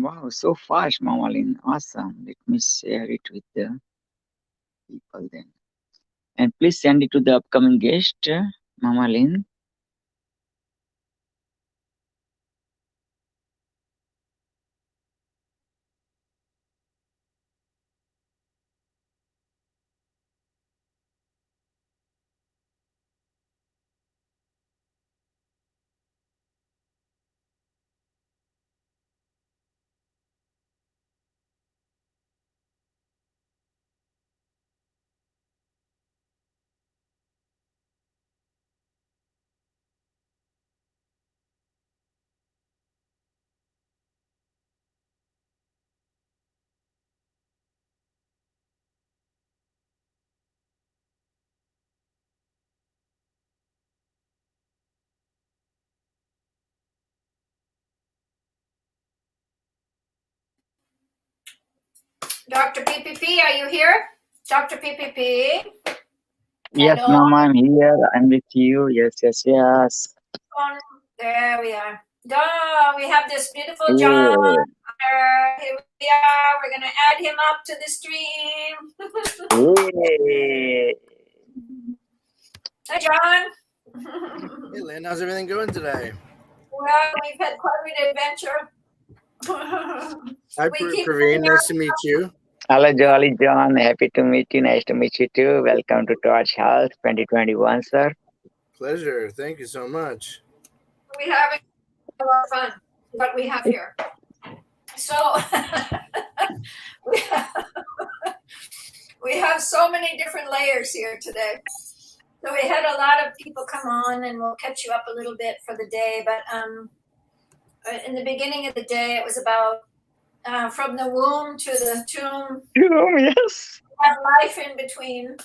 Wow, so fast, Mamalin. Awesome. Let me share it with the people then. And please send it to the upcoming guest, Mamalin. Dr. PPP, are you here? Dr. PPP? Yes, Hello? Mama, I'm here. I'm with you. Yes, yes, yes. There we are. Duh, we have this beautiful John. Yeah. Here we are. We're going to add him up to the stream. Yeah. Hi, John. Hey, Lynn, how's everything going today? Well, we've had quite an adventure. Hi, Praveen. Nice to meet you. Hello, Jolly John. Happy to meet you. Nice to meet you too. Welcome to Torch Health 2021, sir. Pleasure. Thank you so much. We're having a lot of fun, what we have here. So, we have so many different layers here today. So we had a lot of people come on, and we'll catch you up a little bit for the day. But in the beginning of the day, it was about from the womb to the tomb. Yes. We had life in between.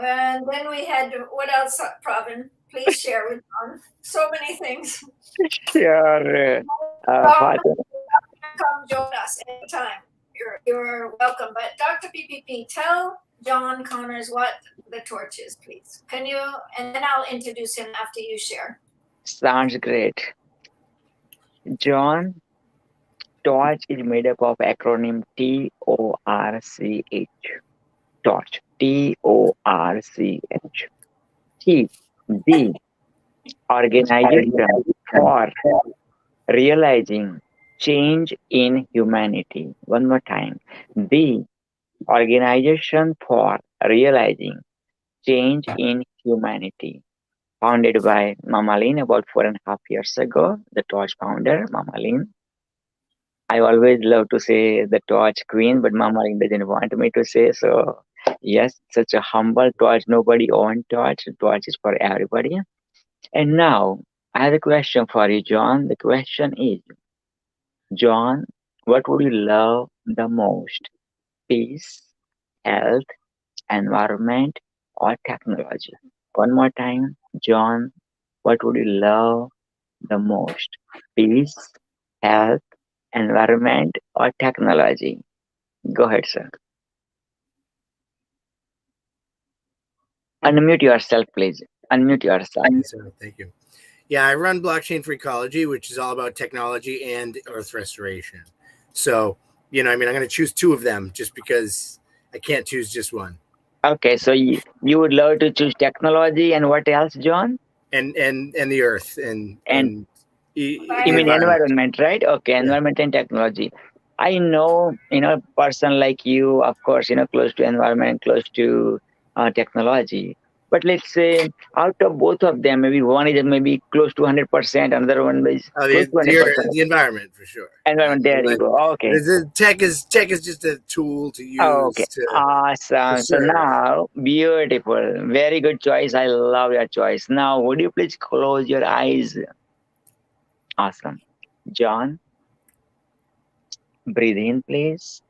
And then we had, what else, Pravin? Please share with John. So many things. Sure. Father. Come join us anytime. You're welcome. But Dr. PPP, tell John Connors what the torch is, please. Can you? And then I'll introduce him after you share. Sounds great. John, Torch is made up of acronym TORCH. Torch. TORCH. T. The organization for realizing change in humanity. One more time. The organization for realizing change in humanity. Founded by Mama Lin about 4.5 years ago, the Torch founder, Mama Lin. I always love to say the Torch Queen, but Mama Lin doesn't want me to say so. Yes, such a humble Torch. Nobody owns Torch. Torch is for everybody. And now, I have a question for you, John. The question is, John, what would you love the most? Peace, health, environment, or technology? One more time, John, what would you love the most? Peace, health, environment, or technology? Go ahead, sir. Unmute yourself, please. Unmute yourself. Thank you. Yeah, I run Blockchain for Ecology, which is all about technology and earth restoration. So, I'm going to choose two of them just because I can't choose just one. Okay, so you would love to choose technology and what else, John? And the earth and you mean environment, right? Okay, environment and technology. I know, a person like you, of course, close to environment, close to technology. But let's say out of both of them, maybe one is maybe close to 100%, another one is close to 100%. The environment for sure. Environment, there you go. Okay. The tech is just a tool to use. Okay, awesome. So now, beautiful, very good choice. I love your choice. Now, would you please close your eyes? Awesome, John. Breathe in, please.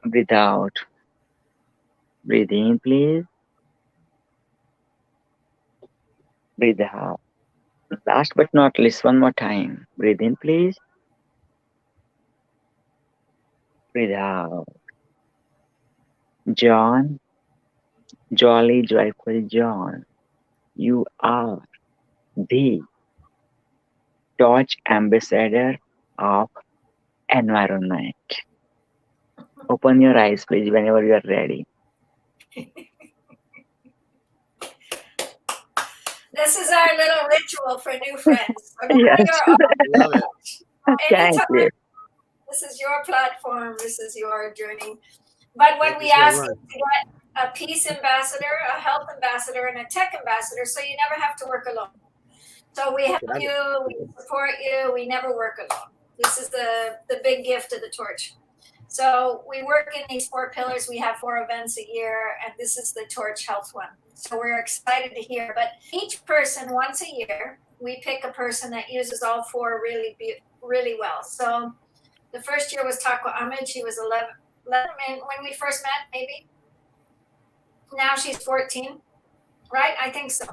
Breathe out. Breathe in, please. Breathe out. Last but not least, one more time. Breathe in, please. Breathe out. John, jolly, joyful John, you are the Torch ambassador of environment. Open your eyes, please, whenever you are ready. This is our little ritual for new friends. So now Yes, you're Love it. thank anytime. you. This is your platform. This is your journey. But when Thank we you so ask much. you to get a peace ambassador, a health ambassador, and a tech ambassador, so you never have to work alone. So we help Got it. you, we support you, we never work alone. This is the big gift of the torch. So we work in these 4 pillars. We have 4 events a year, and this is the Torch Health one. So we're excited to hear. But each person, once a year, we pick a person that uses all 4 really well. So the first year was Takwa Ahmed. She was 11 when we first met, maybe. Now she's 14, right? I think so.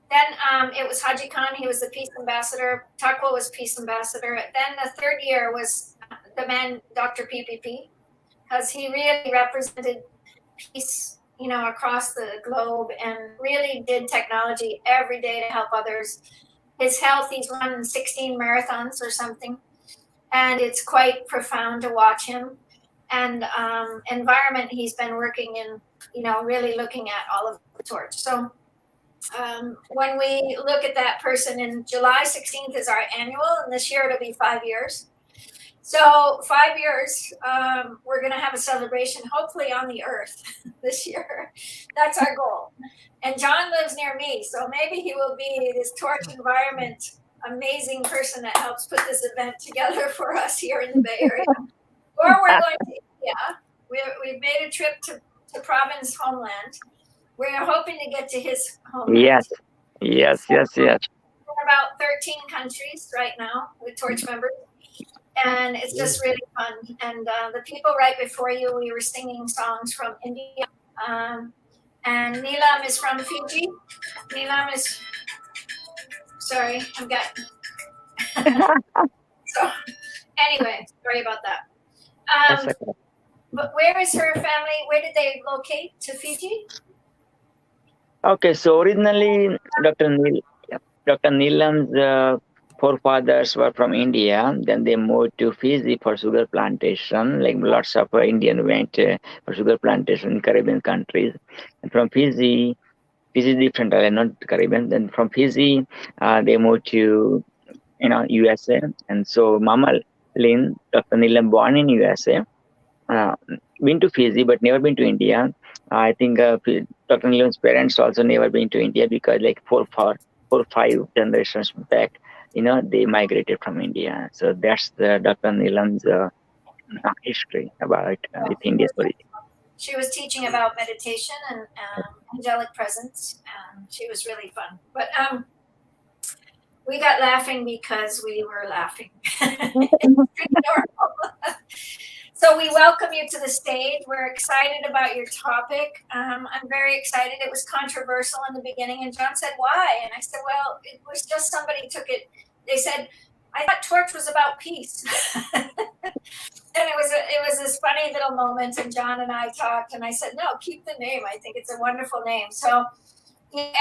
Then it was Haji Khan. He was the peace ambassador. Takwa was peace ambassador. Then the third year was the man, Dr. PPP, because he really represented peace, across the globe and really did technology every day to help others. His health, he's run 16 marathons or something, and it's quite profound to watch him. And environment, he's been working in, really looking at all of the torch. So when we look at that person, in July 16th is our annual, and this year it'll be 5 years. So 5 years, we're going to have a celebration, hopefully on the earth this year. That's our goal. And John lives near me, so maybe he will be this torch environment amazing person that helps put this event together for us here in the Bay Area. Or we're going to India. We've made a trip to Provin's homeland. We're hoping to get to his homeland. Yes, yes. We're about 13 countries right now with Torch members. And it's just really fun. And the people right before you, we were singing songs from India. And Neelam is from Fiji. Neelam is, sorry, I've got. So, anyway, sorry about that. That's okay. But where is her family? Where did they locate to Fiji? Okay, so originally Dr. Neelam's forefathers were from India. Then they moved to Fiji for sugar plantation. Like lots of Indian went for sugar plantation in Caribbean countries. And from Fiji is different, not Caribbean. Then from Fiji, they moved to USA. And so Mama Lynn, Dr. Neelam, born in USA, been to Fiji but never been to India. I think Dr. Neelam's parents also never been to India because like 4 or 5 generations back, they migrated from India. So that's the Dr. Neelam's history about with India's origin. She was teaching about meditation and angelic presence. She was really fun. But we got laughing because we were laughing. So we welcome you to the stage. We're excited about your topic. I'm very excited. It was controversial in the beginning, and John said, why? And I said, well, it was just somebody took it. They said, I thought Torch was about peace. And it was this funny little moment, and John and I talked, and I said, no, keep the name. I think it's a wonderful name. So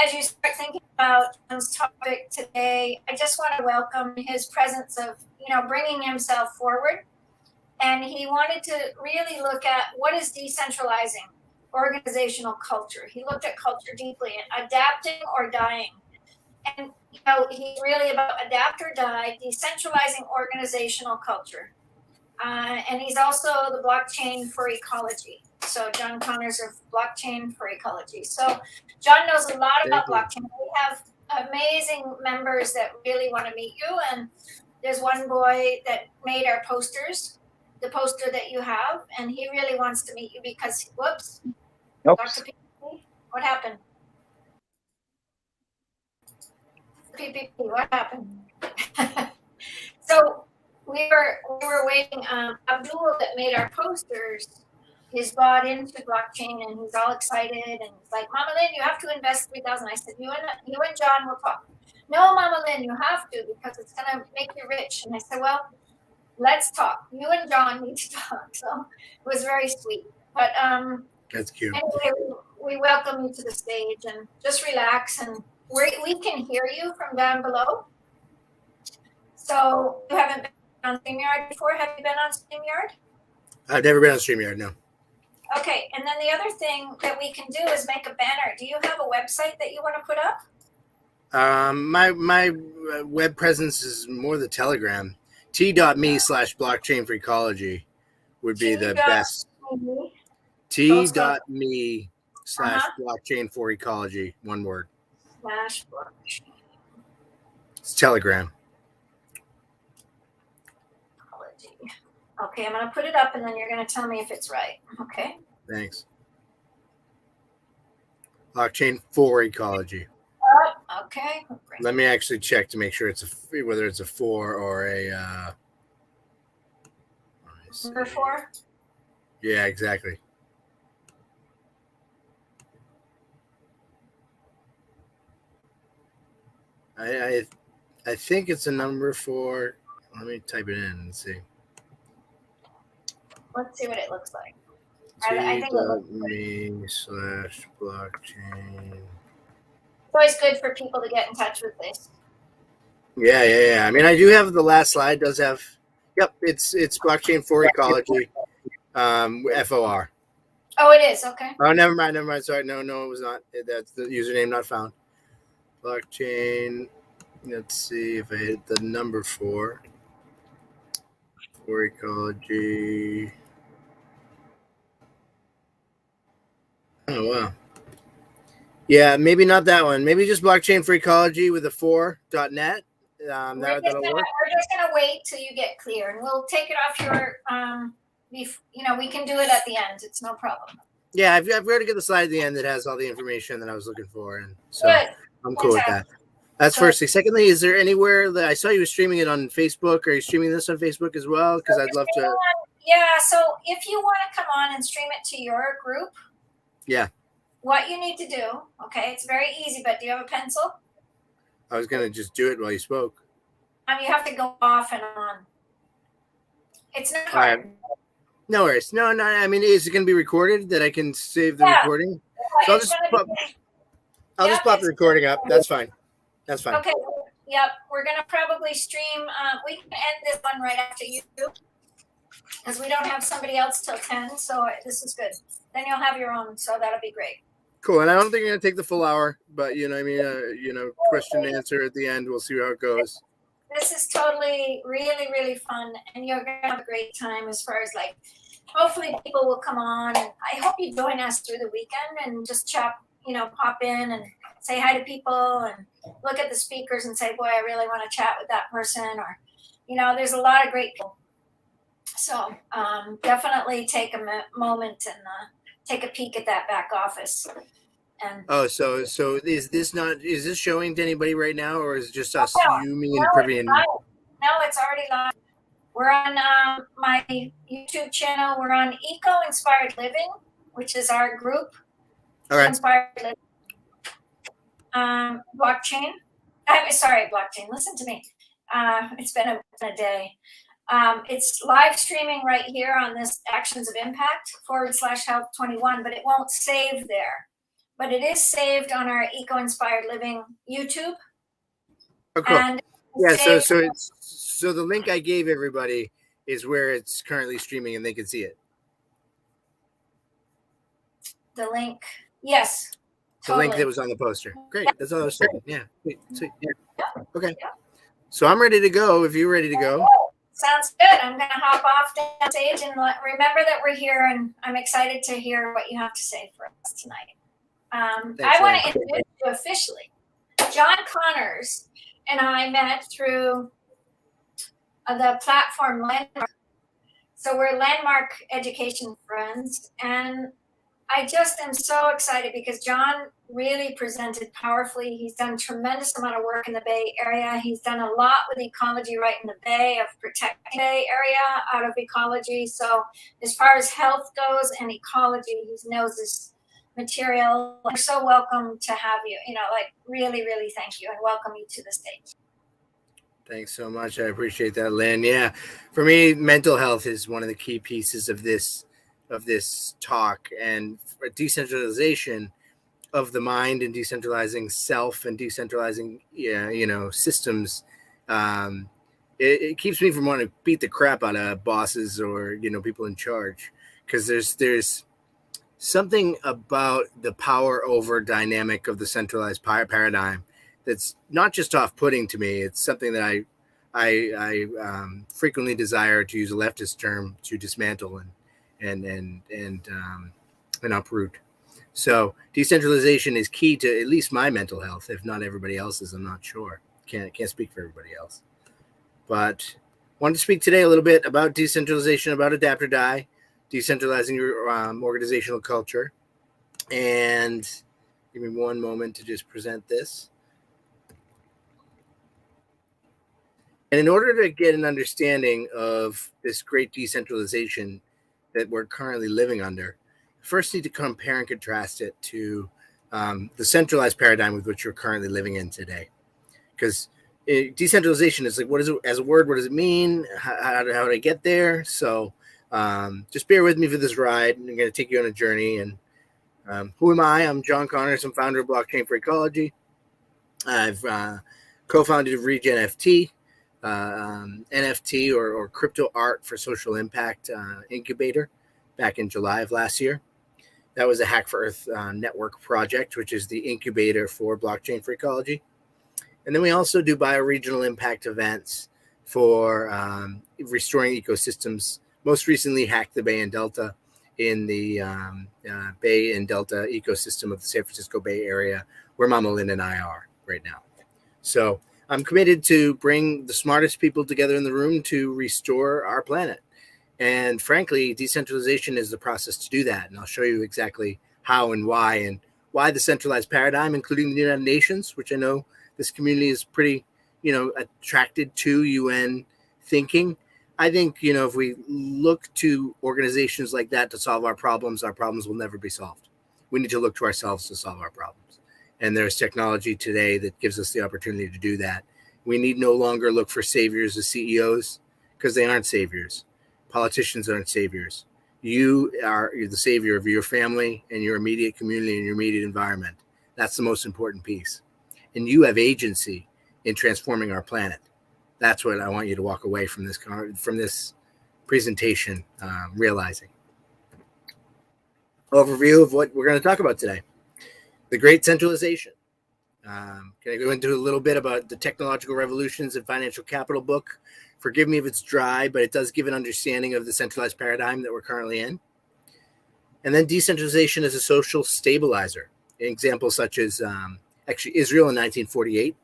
as you start thinking about John's topic today, I just want to welcome his presence of, bringing himself forward. And he wanted to really look at what is decentralizing organizational culture. He looked at culture deeply, adapting or dying. And, he's really about adapt or die, decentralizing organizational culture. And he's also the blockchain for ecology. So John Connors of Blockchain for Ecology. So John knows a lot about blockchain. We have amazing members that really want to meet you. And there's one boy that made our posters, the poster that you have, and he really wants to meet you because, whoops. Dr. PPP, what happened? PPP, what happened? So we were waiting. Abdul that made our posters is bought into blockchain and he's all excited and he's like, Mama Lynn, you have to invest 3,000. I said, you and John will talk. No, Mama Lynn, you have to because it's gonna make you rich. And I said, well, let's talk. You and John need to talk. So it was very sweet. But that's cute. Anyway, we welcome you to the stage and just relax, and we can hear you from down below. So you haven't on StreamYard before? Have you been on StreamYard? I've never been on StreamYard, no. Okay, and then the other thing that we can do is make a banner. Do you have a website that you want to put up? My web presence is more the Telegram. T.me/blockchainfreecology would be the best. T.me/blockchain4ecology, one word. /blockchain. It's Telegram. Okay, I'm going to put it up and then you're going to tell me if it's right. Okay. Thanks. Blockchain4ecology. Okay. Let me actually check to make sure whether it's a 4 or a. Number 4? Yeah, exactly. I think it's a number 4. Let me type it in and see. Let's see what it looks like. T.me/blockchain. It's always good for people to get in touch with this. Yeah. I mean, I do have the last slide. Does have. Yep, it's blockchain4ecology. FOR. Oh, it is. Okay. Oh, never mind. Sorry, no, it was not. That's the username not found. Blockchain. Let's see if I hit the number 4. 4ecology. Oh wow. Yeah, maybe not that one. Maybe just blockchain4ecology with a 4.net. That'll work. We're just gonna wait till you get clear, and we'll take it off your. We can do it at the end. It's no problem. Yeah, I've already got the slide at the end that has all the information that I was looking for, and so Good. I'm cool with that. That's firstly. Secondly, is there anywhere that I saw you were streaming it on Facebook? Are you streaming this on Facebook as well? Because I'd love to. Yeah. So if you want to come on and stream it to your group. Yeah. What you need to do, okay, it's very easy, but do you have a pencil? I was going to just do it while you spoke. You have to go off and on. It's not hard. No worries. No. I mean, is it going to be recorded that I can save the recording? So I'll just pop the recording up. That's fine. Okay. Yep. We're going to probably stream. We can end this one right after you because we don't have somebody else till 10. So this is good. Then you'll have your own. So that'll be great. Cool. And I don't think you're going to take the full hour, but question and answer at the end. We'll see how it goes. This is totally really, really fun. And you're going to have a great time as far as hopefully people will come on. And I hope you join us through the weekend and just pop in and say hi to people and look at the speakers and say, boy, I really want to chat with that person. Or, there's a lot of great people. So definitely take a moment and take a peek at that back office. And so is this showing to anybody right now, or is it just us, you, me, and Privy? No, it's already live. We're on my YouTube channel. We're on Eco Inspired Living, which is our group. All right. Inspired Living. Blockchain. Blockchain. Listen to me. It's been a day. It's live streaming right here on this Actions of Impact /Health21, but it won't save there. But it is saved on our Eco Inspired Living YouTube. Oh, cool. And so the link I gave everybody is where it's currently streaming, and they can see it. The link, yes. The link that was on the poster. Great. That's all I was saying. Yeah. Sweet. Okay. So I'm ready to go. If you're ready to go. Sounds good. I'm going to hop off the stage and remember that we're here, and I'm excited to hear what you have to say for us tonight. I want to introduce you officially. John Connors and I met through the platform Landmark. So we're Landmark education friends, and I just am so excited because John really presented powerfully. He's done a tremendous amount of work in the Bay Area. He's done a lot with ecology right in the Bay, of protecting the Bay Area out of ecology. So as far as health goes and ecology, he knows this material. We're so welcome to have you. Really, really thank you and welcome you to the stage. Thanks so much. I appreciate that, Lynn. Yeah, for me, mental health is one of the key pieces of this talk, and decentralization of the mind and decentralizing self and decentralizing systems it keeps me from wanting to beat the crap out of bosses or people in charge, because there's something about the power over dynamic of the centralized paradigm that's not just off-putting to me. It's something that I frequently desire, to use a leftist term, to dismantle and uproot. So decentralization is key to at least my mental health, if not everybody else's. I'm not sure. Can't speak for everybody else. But wanted to speak today a little bit about decentralization, about adapt or die, decentralizing your organizational culture. And give me one moment to just present this. And in order to get an understanding of this great decentralization that we're currently living under, first need to compare and contrast it to the centralized paradigm with which you're currently living in today. Because decentralization is like, what is it as a word? What does it mean? How did I get there? So just bear with me for this ride. I'm going to take you on a journey. And who am I? I'm John Connors. I'm founder of Blockchain for Ecology. I've co-founded Regen FT, NFT or crypto art for social impact incubator back in July of last year. That was a Hack for Earth network project, which is the incubator for Blockchain for Ecology. And then we also do bioregional impact events for restoring ecosystems. Most recently, Hack the Bay and Delta in the Bay and Delta ecosystem of the San Francisco Bay Area, where Mama Lynn and I are right now. So I'm committed to bring the smartest people together in the room to restore our planet. And frankly, decentralization is the process to do that. And I'll show you exactly how and why the centralized paradigm, including the United Nations, which I know this community is pretty, attracted to UN thinking. I think, if we look to organizations like that to solve our problems will never be solved. We need to look to ourselves to solve our problems. And there's technology today that gives us the opportunity to do that. We need no longer look for saviors as CEOs, because they aren't saviors. Politicians aren't saviors. You're the savior of your family and your immediate community and your immediate environment. That's the most important piece. And you have agency in transforming our planet. That's what I want you to walk away from this presentation realizing. Overview of what we're going to talk about today. The Great Centralization. Can I go into a little bit about the Technological Revolutions and Financial Capital book? Forgive me if it's dry, but it does give an understanding of the centralized paradigm that we're currently in. And then decentralization as a social stabilizer. Examples such as actually Israel in 1948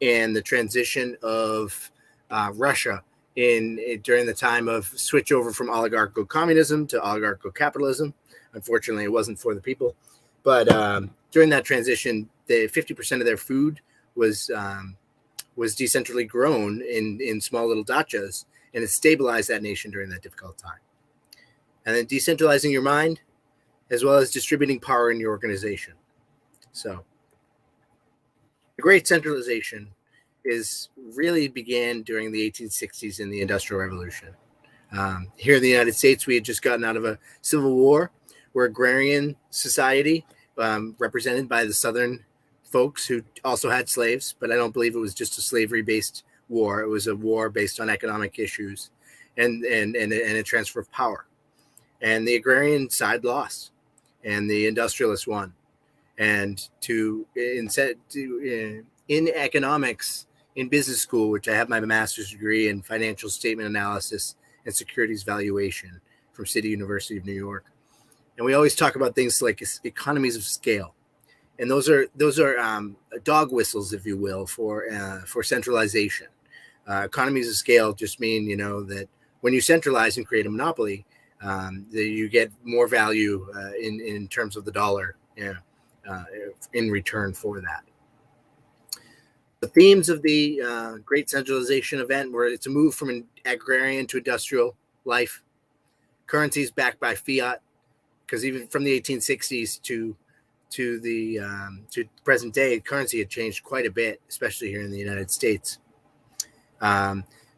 and the transition of Russia during the time of switch over from oligarchical communism to oligarchical capitalism. Unfortunately, it wasn't for the people. But during that transition, 50% of their food was decentrally grown in small little dachas, and it stabilized that nation during that difficult time. And then decentralizing your mind, as well as distributing power in your organization. So the Great Centralization really began during the 1860s in the Industrial Revolution. Here in the United States, we had just gotten out of a civil war. We're agrarian society, represented by the Southern folks who also had slaves, but I don't believe it was just a slavery-based war. It was a war based on economic issues and a transfer of power. And the agrarian side lost, and the industrialists won. And in economics, in business school, which I have my master's degree in financial statement analysis and securities valuation from City University of New York. And we always talk about things like economies of scale. And those are dog whistles, if you will, for centralization. Economies of scale just mean, that when you centralize and create a monopoly, that you get more value in terms of the dollar in return for that. The themes of the Great Centralization event were it's a move from an agrarian to industrial life. Currencies backed by fiat, because even from the 1860s to present day, currency had changed quite a bit, especially here in the United States.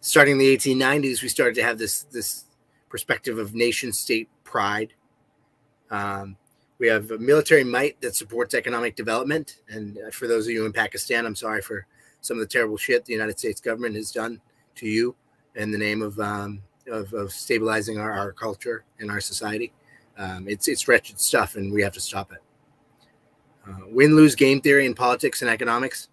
Starting in the 1890s, we started to have this perspective of nation state pride. We have a military might that supports economic development. And for those of you in Pakistan, I'm sorry for some of the terrible shit the United States government has done to you in the name of stabilizing our culture and our society. It's wretched stuff, and we have to stop it. Win-lose game theory in politics and economics.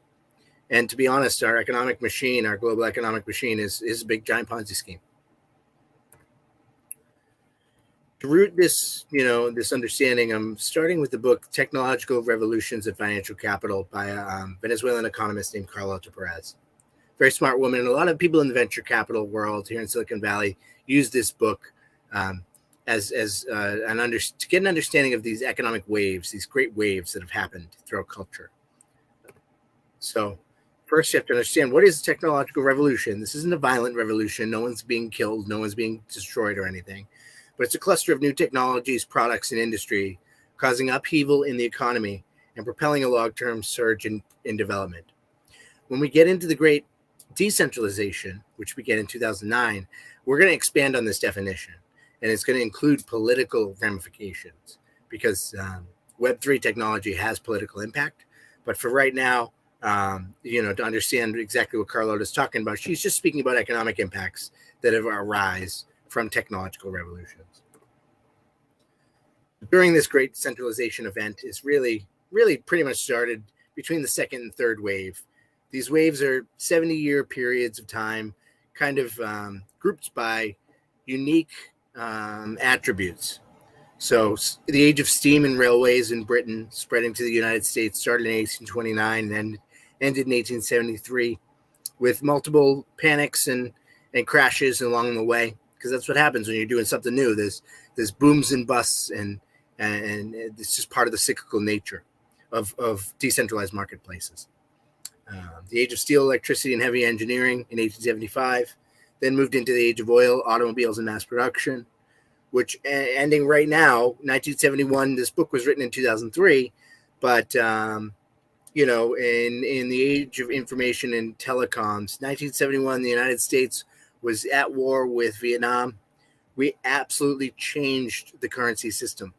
And to be honest, our economic machine, our global economic machine, is a big giant Ponzi scheme. To root this, this understanding, I'm starting with the book Technological Revolutions of Financial Capital by a Venezuelan economist named Carlota Perez. Very smart woman, and a lot of people in the venture capital world here in Silicon Valley use this book to get an understanding of these economic waves, these great waves that have happened throughout culture. So first you have to understand, what is technological revolution? This isn't a violent revolution. No one's being killed. No one's being destroyed or anything. But it's a cluster of new technologies, products, and industry causing upheaval in the economy and propelling a long-term surge in development. When we get into the great decentralization, which began in 2009, we're going to expand on this definition. And it's going to include political ramifications because Web3 technology has political impact. But for right now, to understand exactly what Carlota is talking about, she's just speaking about economic impacts that have arisen from technological revolutions. During this great centralization event is really pretty much started between the second and third wave. These waves are 70-year periods of time, kind of grouped by unique attributes. So the age of steam and railways in Britain spreading to the United States started in 1829 and ended in 1873 with multiple panics and crashes along the way, because that's what happens when you're doing something new. There's booms and busts, and it's just part of the cyclical nature of decentralized marketplaces. The age of steel, electricity, and heavy engineering in 1875, then moved into the age of oil, automobiles, and mass production, which ending right now, 1971. This book was written in 2003, but in the age of information and telecoms, 1971, the United States was at war with Vietnam. We absolutely changed the currency system.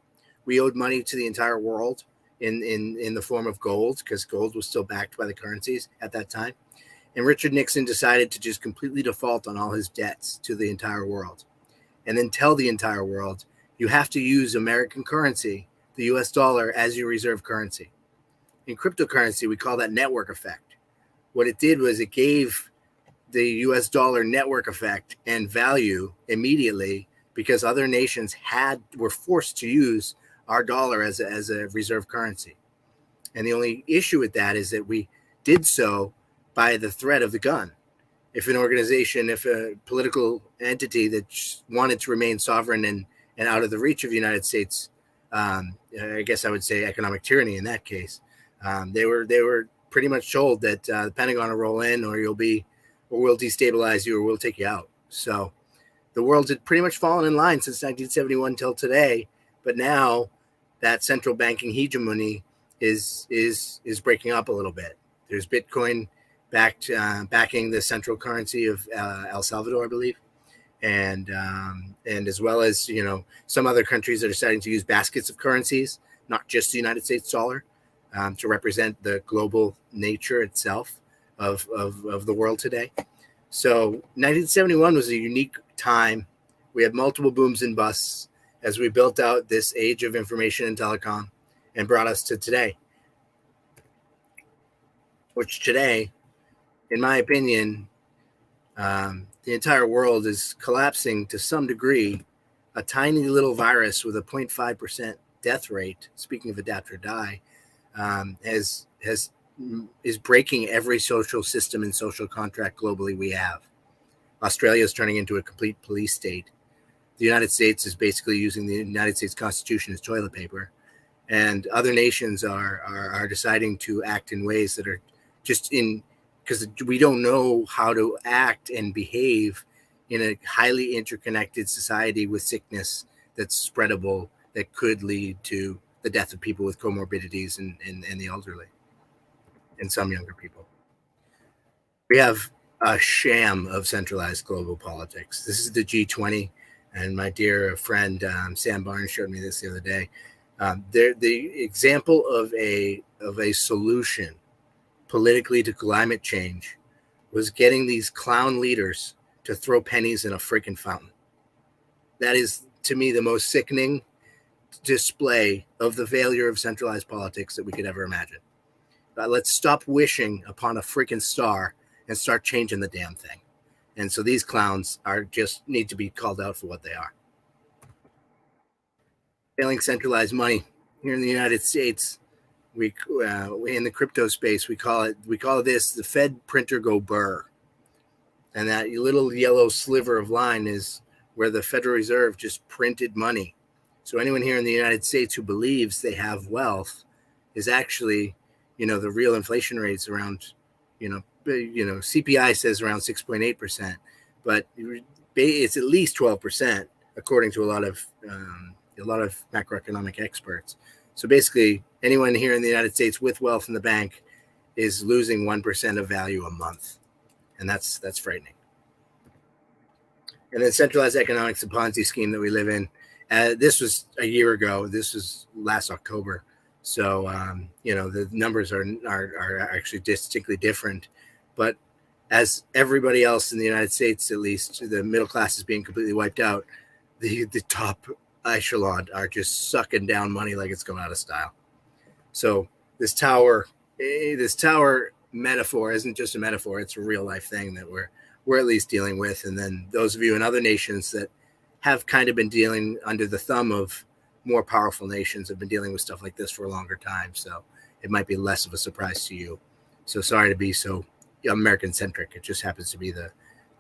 We owed money to the entire world in the form of gold, because gold was still backed by the currencies at that time. And Richard Nixon decided to just completely default on all his debts to the entire world, and then tell the entire world, you have to use American currency, the US dollar, as your reserve currency. In cryptocurrency, we call that network effect. What it did was it gave the US dollar network effect and value immediately, because other nations were forced to use our dollar as a reserve currency. And the only issue with that is that we did so by the threat of the gun. If a political entity that wanted to remain sovereign and out of the reach of the United States, I guess I would say economic tyranny in that case, they were pretty much told that the Pentagon will roll in, or we'll destabilize you, or we'll take you out. So the world had pretty much fallen in line since 1971 till today. But now that central banking hegemony is breaking up a little bit. There's Bitcoin backing the central currency of El Salvador, I believe, and as well as some other countries that are starting to use baskets of currencies, not just the United States dollar, to represent the global nature itself of the world today. So 1971 was a unique time. We had multiple booms and busts as we built out this age of information and telecom, and brought us to today, which today, in my opinion, the entire world is collapsing to some degree. A tiny little virus with a 0.5% death rate, speaking of adapt or die, is breaking every social system and social contract globally we have. Australia is turning into a complete police state. The United States is basically using the United States Constitution as toilet paper. And other nations are deciding to act in ways that are just because we don't know how to act and behave in a highly interconnected society with sickness that's spreadable, that could lead to the death of people with comorbidities and the elderly and some younger people. We have a sham of centralized global politics. This is the G20, and my dear friend Sam Barnes showed me this the other day. The example of a solution politically to climate change was getting these clown leaders to throw pennies in a freaking fountain. That is, to me, the most sickening display of the failure of centralized politics that we could ever imagine. Let's stop wishing upon a freaking star and start changing the damn thing. And so these clowns are just need to be called out for what they are. Failing centralized money here in the United States, we in the crypto space we call this the Fed printer go burr, and that little yellow sliver of line is where the Federal Reserve just printed money. So anyone here in the United States who believes they have wealth is actually, the real inflation rates around, CPI says around 6.8%, but it's at least 12% according to a lot of macroeconomic experts. So basically, anyone here in the United States with wealth in the bank is losing 1% of value a month, and that's frightening. And then centralized economics, the Ponzi scheme that we live in. This was a year ago. This was last October. So, the numbers are actually distinctly different. But as everybody else in the United States, at least, the middle class is being completely wiped out, the top echelon are just sucking down money like it's going out of style. So this tower metaphor isn't just a metaphor. It's a real life thing that we're at least dealing with. And then those of you in other nations that have kind of been dealing under the thumb of more powerful nations have been dealing with stuff like this for a longer time. So it might be less of a surprise to you. So sorry to be so American centric. It just happens to be the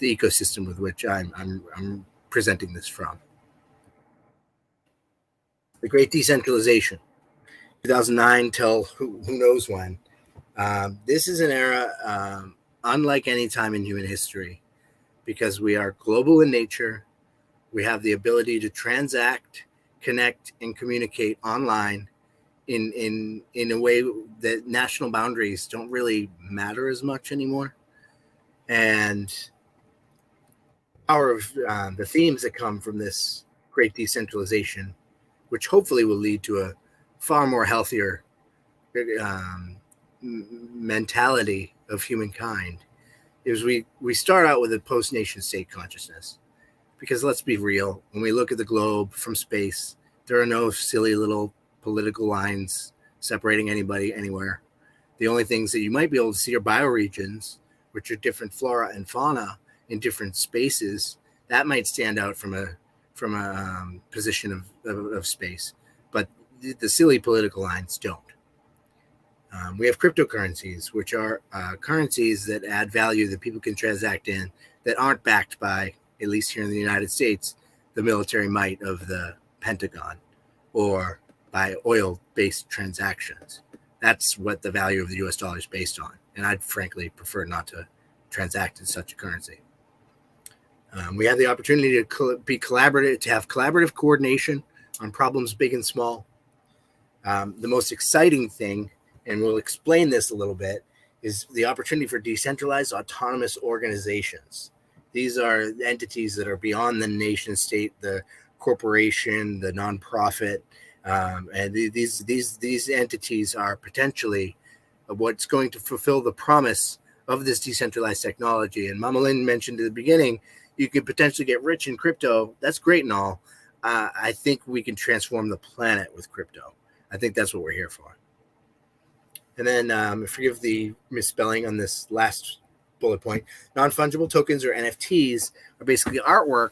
ecosystem with which I'm presenting this from. The Great Decentralization, 2009 till who knows when. This is an era unlike any time in human history, because we are global in nature. We have the ability to transact, connect, and communicate online in a way that national boundaries don't really matter as much anymore. And power of the themes that come from this great decentralization, which hopefully will lead to a far more healthier mentality of humankind, is we start out with a post-nation state consciousness. Because let's be real, when we look at the globe from space, there are no silly little political lines separating anybody anywhere. The only things that you might be able to see are bioregions, which are different flora and fauna in different spaces. That might stand out from a position of space, but the silly political lines don't. We have cryptocurrencies, which are currencies that add value that people can transact in that aren't backed by, at least here in the United States, the military might of the Pentagon or by oil-based transactions. That's what the value of the US dollar is based on. And I'd frankly prefer not to transact in such a currency. We have the opportunity to be collaborative, to have collaborative coordination on problems big and small. The most exciting thing, and we'll explain this a little bit, is the opportunity for decentralized autonomous organizations. These are entities that are beyond the nation state, the corporation, the nonprofit, and these entities are potentially what's going to fulfill the promise of this decentralized technology. And Mama Lynn mentioned at the beginning, you could potentially get rich in crypto. That's great and all. I think we can transform the planet with crypto. I think that's what we're here for. And then forgive the misspelling on this last bullet point. Non-fungible tokens, or NFTs, are basically artwork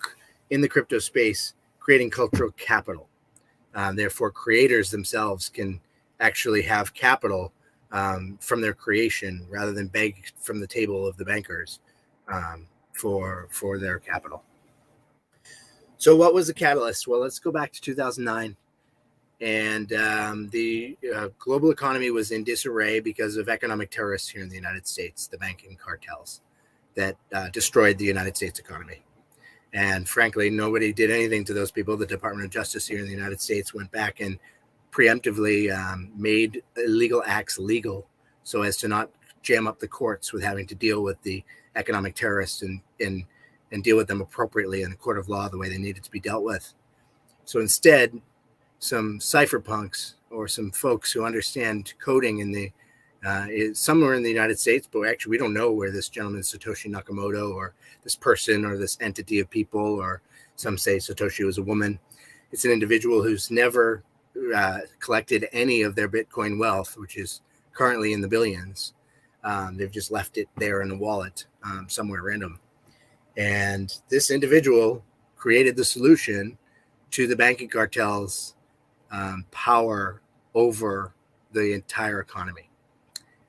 in the crypto space, creating cultural capital. Therefore, creators themselves can actually have capital from their creation rather than beg from the table of the bankers for their capital. So what was the catalyst? Well, let's go back to 2009. And the global economy was in disarray because of economic terrorists here in the United States, the banking cartels that destroyed the United States economy. And frankly, nobody did anything to those people. The Department of Justice here in the United States went back and preemptively made illegal acts legal so as to not jam up the courts with having to deal with the economic terrorists and deal with them appropriately in the court of law the way they needed to be dealt with. So instead, some cypherpunks or some folks who understand coding in the Is somewhere in the United States, but actually we don't know where this gentleman Satoshi Nakamoto or this person or this entity of people, or some say Satoshi was a woman. It's an individual who's never collected any of their Bitcoin wealth, which is currently in the billions. They've just left it there in the wallet somewhere random. And this individual created the solution to the banking cartel's power over the entire economy.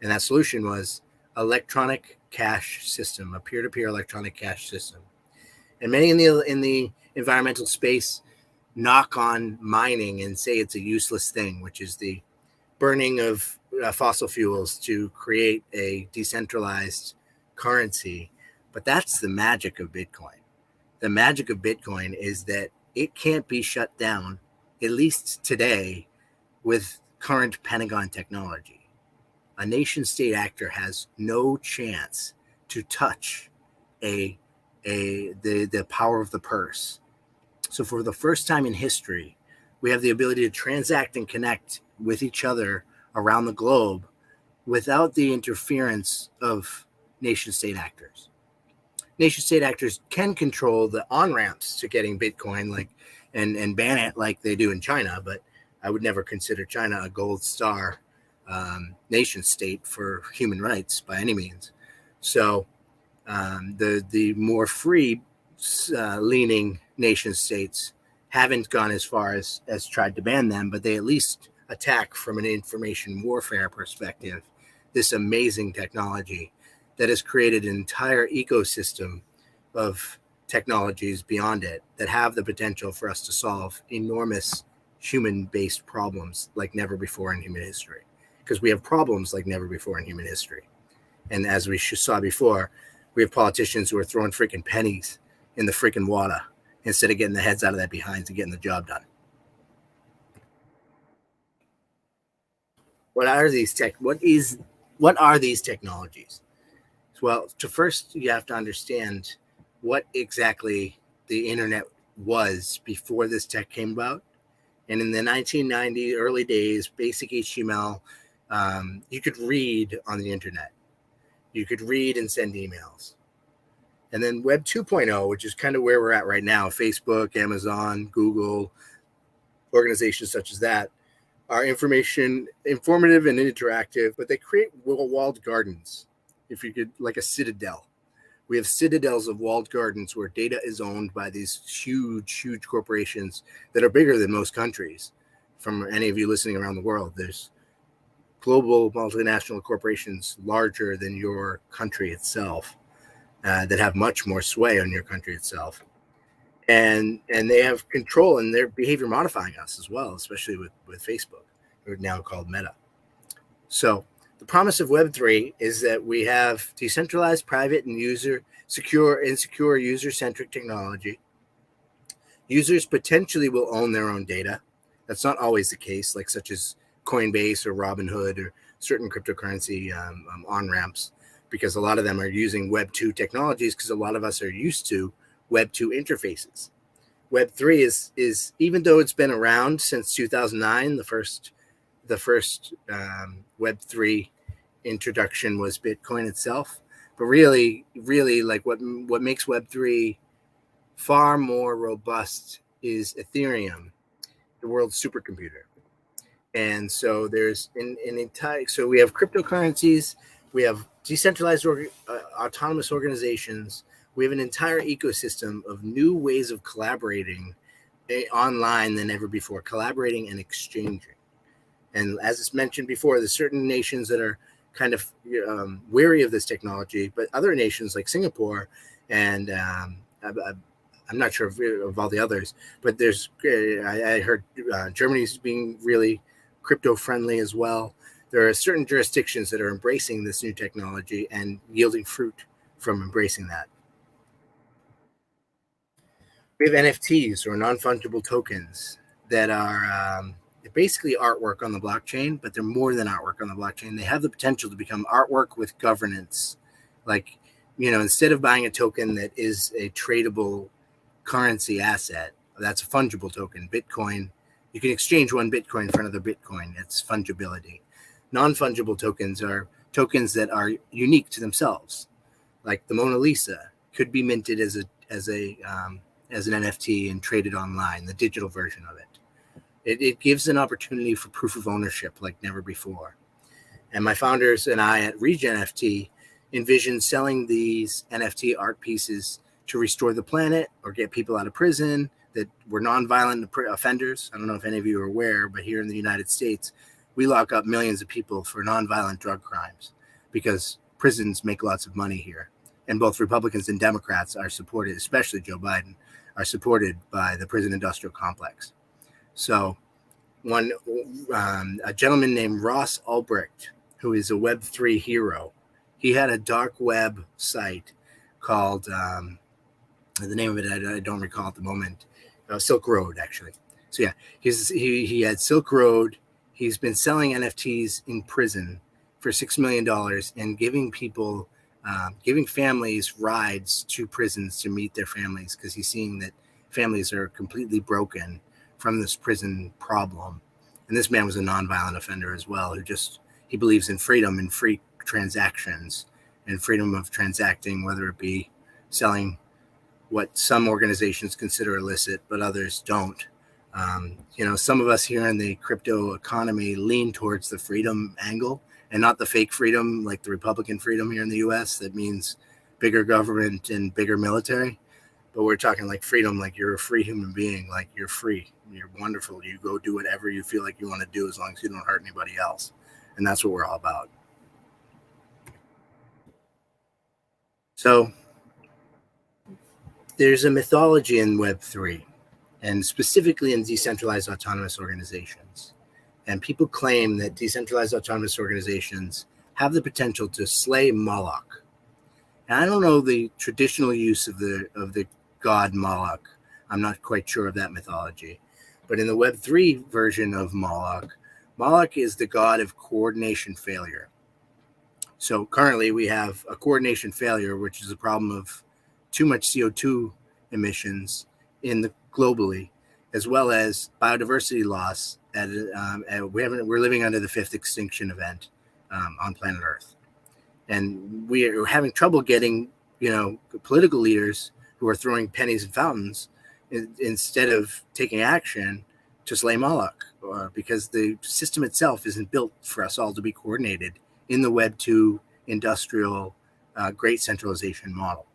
And that solution was electronic cash system, a peer-to-peer electronic cash system. And many in the environmental space knock on mining and say it's a useless thing, which is the burning of fossil fuels to create a decentralized currency. But that's the magic of Bitcoin. The magic of Bitcoin is that it can't be shut down, at least today, with current Pentagon technology. A nation state actor has no chance to touch the power of the purse. So for the first time in history, we have the ability to transact and connect with each other around the globe without the interference of nation state actors. Nation state actors can control the on-ramps to getting Bitcoin and ban it like they do in China, but I would never consider China a gold star nation state for human rights by any means. So the more free leaning nation states haven't gone as far as tried to ban them, but they at least attack from an information warfare perspective this amazing technology that has created an entire ecosystem of technologies beyond it that have the potential for us to solve enormous human-based problems like never before in human history. Because we have problems like never before in human history. And as we saw before, we have politicians who are throwing freaking pennies in the freaking water instead of getting the heads out of that behinds and getting the job done. What are these technologies? Well, first you have to understand what exactly the internet was before this tech came about. And in the 1990s, early days, basic HTML, you could read on the internet. You could read and send emails. And then Web 2.0, which is kind of where we're at right now, Facebook, Amazon, Google, organizations such as that, are informative and interactive, but they create walled gardens, if you could, like a citadel. We have citadels of walled gardens where data is owned by these huge corporations that are bigger than most countries. From any of you listening around the world, there's global multinational corporations larger than your country itself that have much more sway on your country itself. And they have control, and their behavior modifying us as well, especially with Facebook, who are now called Meta. So the promise of Web3 is that we have decentralized, private, and secure user-centric technology. Users potentially will own their own data. That's not always the case, like such as Coinbase or Robinhood or certain cryptocurrency on-ramps, because a lot of them are using Web 2 technologies because a lot of us are used to Web 2 interfaces. Web 3 is even though it's been around since 2009, the first Web 3 introduction was Bitcoin itself, but really like what makes Web 3 far more robust is Ethereum, the world's supercomputer. And so there's so we have cryptocurrencies, we have decentralized autonomous organizations, we have an entire ecosystem of new ways of collaborating online than ever before, collaborating and exchanging. And as it's mentioned before, there's certain nations that are kind of wary of this technology, but other nations like Singapore and I'm not sure of all the others, but I heard Germany's being really crypto friendly as well. There are certain jurisdictions that are embracing this new technology and yielding fruit from embracing that. We have NFTs, or non-fungible tokens, that are basically artwork on the blockchain, but they're more than artwork on the blockchain. They have the potential to become artwork with governance. Like, instead of buying a token that is a tradable currency asset, that's a fungible token. Bitcoin, you can exchange one Bitcoin for another Bitcoin. It's fungibility. Non-fungible tokens are tokens that are unique to themselves, like the Mona Lisa could be minted as an NFT and traded online, the digital version of it. It gives an opportunity for proof of ownership like never before. And my founders and I at Regen NFT envision selling these NFT art pieces to restore the planet or get people out of prison that were nonviolent offenders. I don't know if any of you are aware, but here in the United States, we lock up millions of people for nonviolent drug crimes because prisons make lots of money here. And both Republicans and Democrats are supported, especially Joe Biden, are supported by the prison industrial complex. So a gentleman named Ross Ulbricht, who is a Web3 hero, he had a dark web site called, the name of it I don't recall at the moment, Silk Road, actually. So yeah, he had Silk Road. He's been selling NFTs in prison for $6 million and giving families rides to prisons to meet their families because he's seeing that families are completely broken from this prison problem. And this man was a nonviolent offender as well, he believes in freedom and free transactions and freedom of transacting, whether it be selling what some organizations consider illicit, but others don't. Some of us here in the crypto economy lean towards the freedom angle and not the fake freedom, like the Republican freedom here in the US. That means bigger government and bigger military. But we're talking like freedom, like you're a free human being, like you're free, you're wonderful. You go do whatever you feel like you want to do as long as you don't hurt anybody else. And that's what we're all about. So there's a mythology in Web3, and specifically in decentralized autonomous organizations. And people claim that decentralized autonomous organizations have the potential to slay Moloch. And I don't know the traditional use of the god Moloch. I'm not quite sure of that mythology. But in the Web3 version of Moloch, Moloch is the god of coordination failure. So currently we have a coordination failure, which is a problem of too much CO2 emissions globally, as well as biodiversity loss. We're living under the 5th extinction event on planet Earth. And we are having trouble getting, political leaders who are throwing pennies in fountains instead of taking action to slay Moloch, because the system itself isn't built for us all to be coordinated in the Web 2 industrial great centralization model.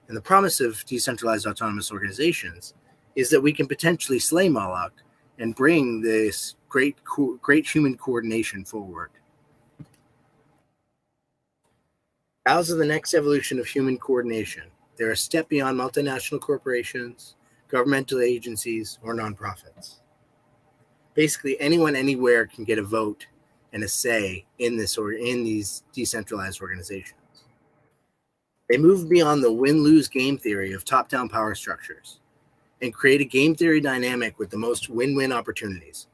And the promise of decentralized autonomous organizations is that we can potentially slay Moloch and bring this great human coordination forward. DAOs are the next evolution of human coordination. They're a step beyond multinational corporations, governmental agencies, or nonprofits. Basically, anyone anywhere can get a vote and a say in these decentralized organizations. They move beyond the win-lose game theory of top-down power structures and create a game theory dynamic with the most win-win opportunities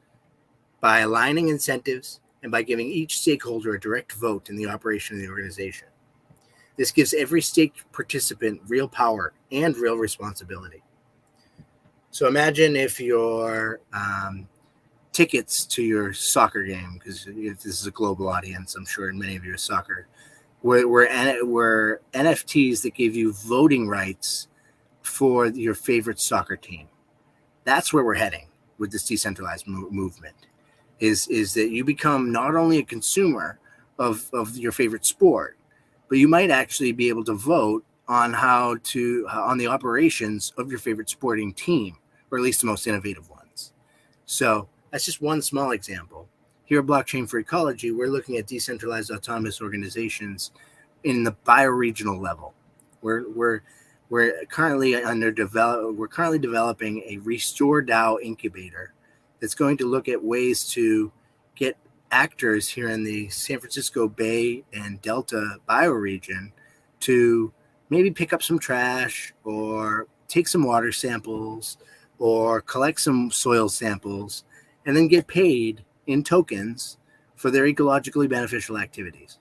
by aligning incentives and by giving each stakeholder a direct vote in the operation of the organization. This gives every stake participant real power and real responsibility. So imagine if your tickets to your soccer game, because this is a global audience, I'm sure many of you are soccer, were NFTs that gave you voting rights for your favorite soccer team. That's where we're heading with this decentralized movement, is that you become not only a consumer of your favorite sport, but you might actually be able to vote on on the operations of your favorite sporting team, or at least the most innovative ones. So that's just one small example. Here at Blockchain for Ecology, we're looking at decentralized autonomous organizations in the bioregional level. We're currently developing a Restore DAO incubator that's going to look at ways to get actors here in the San Francisco Bay and Delta bioregion to maybe pick up some trash or take some water samples or collect some soil samples and then get paid in tokens for their ecologically beneficial activities.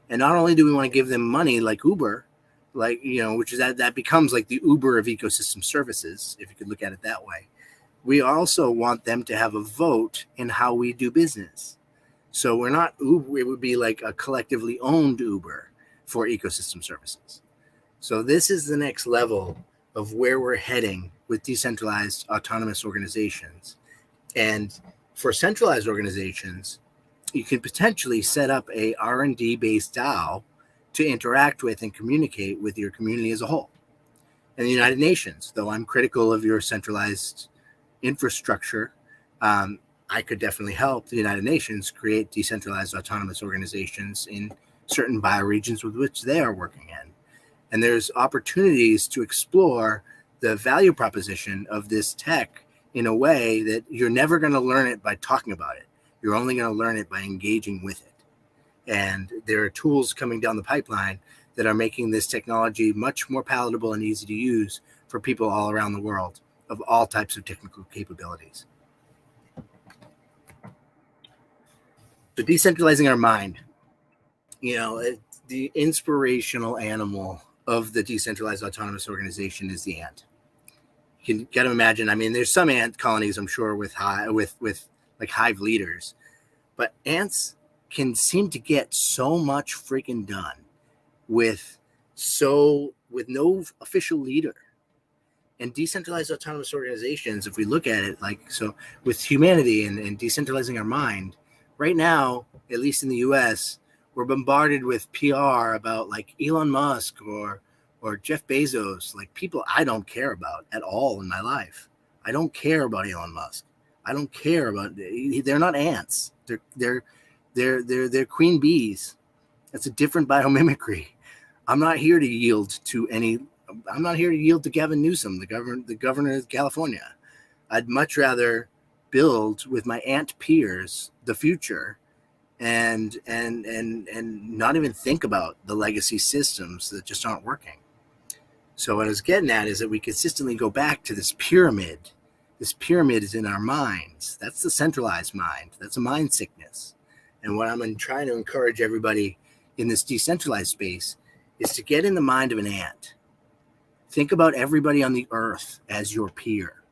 And not only do we want to give them money like Uber, which is that becomes like the Uber of ecosystem services, if you could look at it that way. We also want them to have a vote in how we do business. So we're not Uber, it would be like a collectively owned Uber for ecosystem services. So this is the next level of where we're heading with decentralized autonomous organizations. And for centralized organizations, you can potentially set up a R&D based DAO to interact with and communicate with your community as a whole. And the United Nations, though I'm critical of your centralized infrastructure, I could definitely help the United Nations create decentralized autonomous organizations in certain bioregions with which they are working in. And there's opportunities to explore the value proposition of this tech in a way that you're never going to learn it by talking about it. You're only going to learn it by engaging with it. And there are tools coming down the pipeline that are making this technology much more palatable and easy to use for people all around the world of all types of technical capabilities. So decentralizing our mind, the inspirational animal of the decentralized autonomous organization is the ant. You got to imagine. I mean, there's some ant colonies, I'm sure, with like hive leaders, but ants can seem to get so much freaking done with no official leader. And decentralized autonomous organizations, if we look at it with humanity and decentralizing our mind, right now, at least in the US, we're bombarded with PR about like Elon Musk or Jeff Bezos, like people I don't care about at all in my life. I don't care about Elon Musk. I don't care about, they're not ants. They're queen bees. That's a different biomimicry. I'm not here to yield to Gavin Newsom, the governor of California. I'd much rather build with my ant peers the future and not even think about the legacy systems that just aren't working. So what I was getting at is that we consistently go back to this pyramid. This pyramid is in our minds. That's the centralized mind. That's a mind sickness. And what I'm trying to encourage everybody in this decentralized space is to get in the mind of an ant. Think about everybody on the earth as your peer.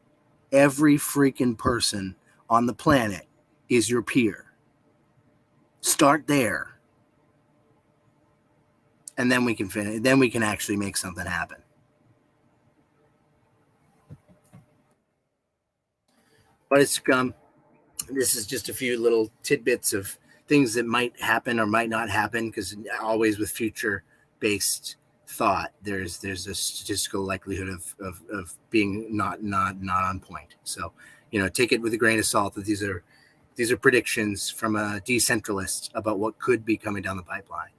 Every freaking person on the planet is your peer. Start there. And then we can finish. Then we can actually make something happen. But this is just a few little tidbits of things that might happen or might not happen, because always with future-based thought, there's a statistical likelihood of being not on point. So, take it with a grain of salt that these are predictions from a decentralist about what could be coming down the pipeline.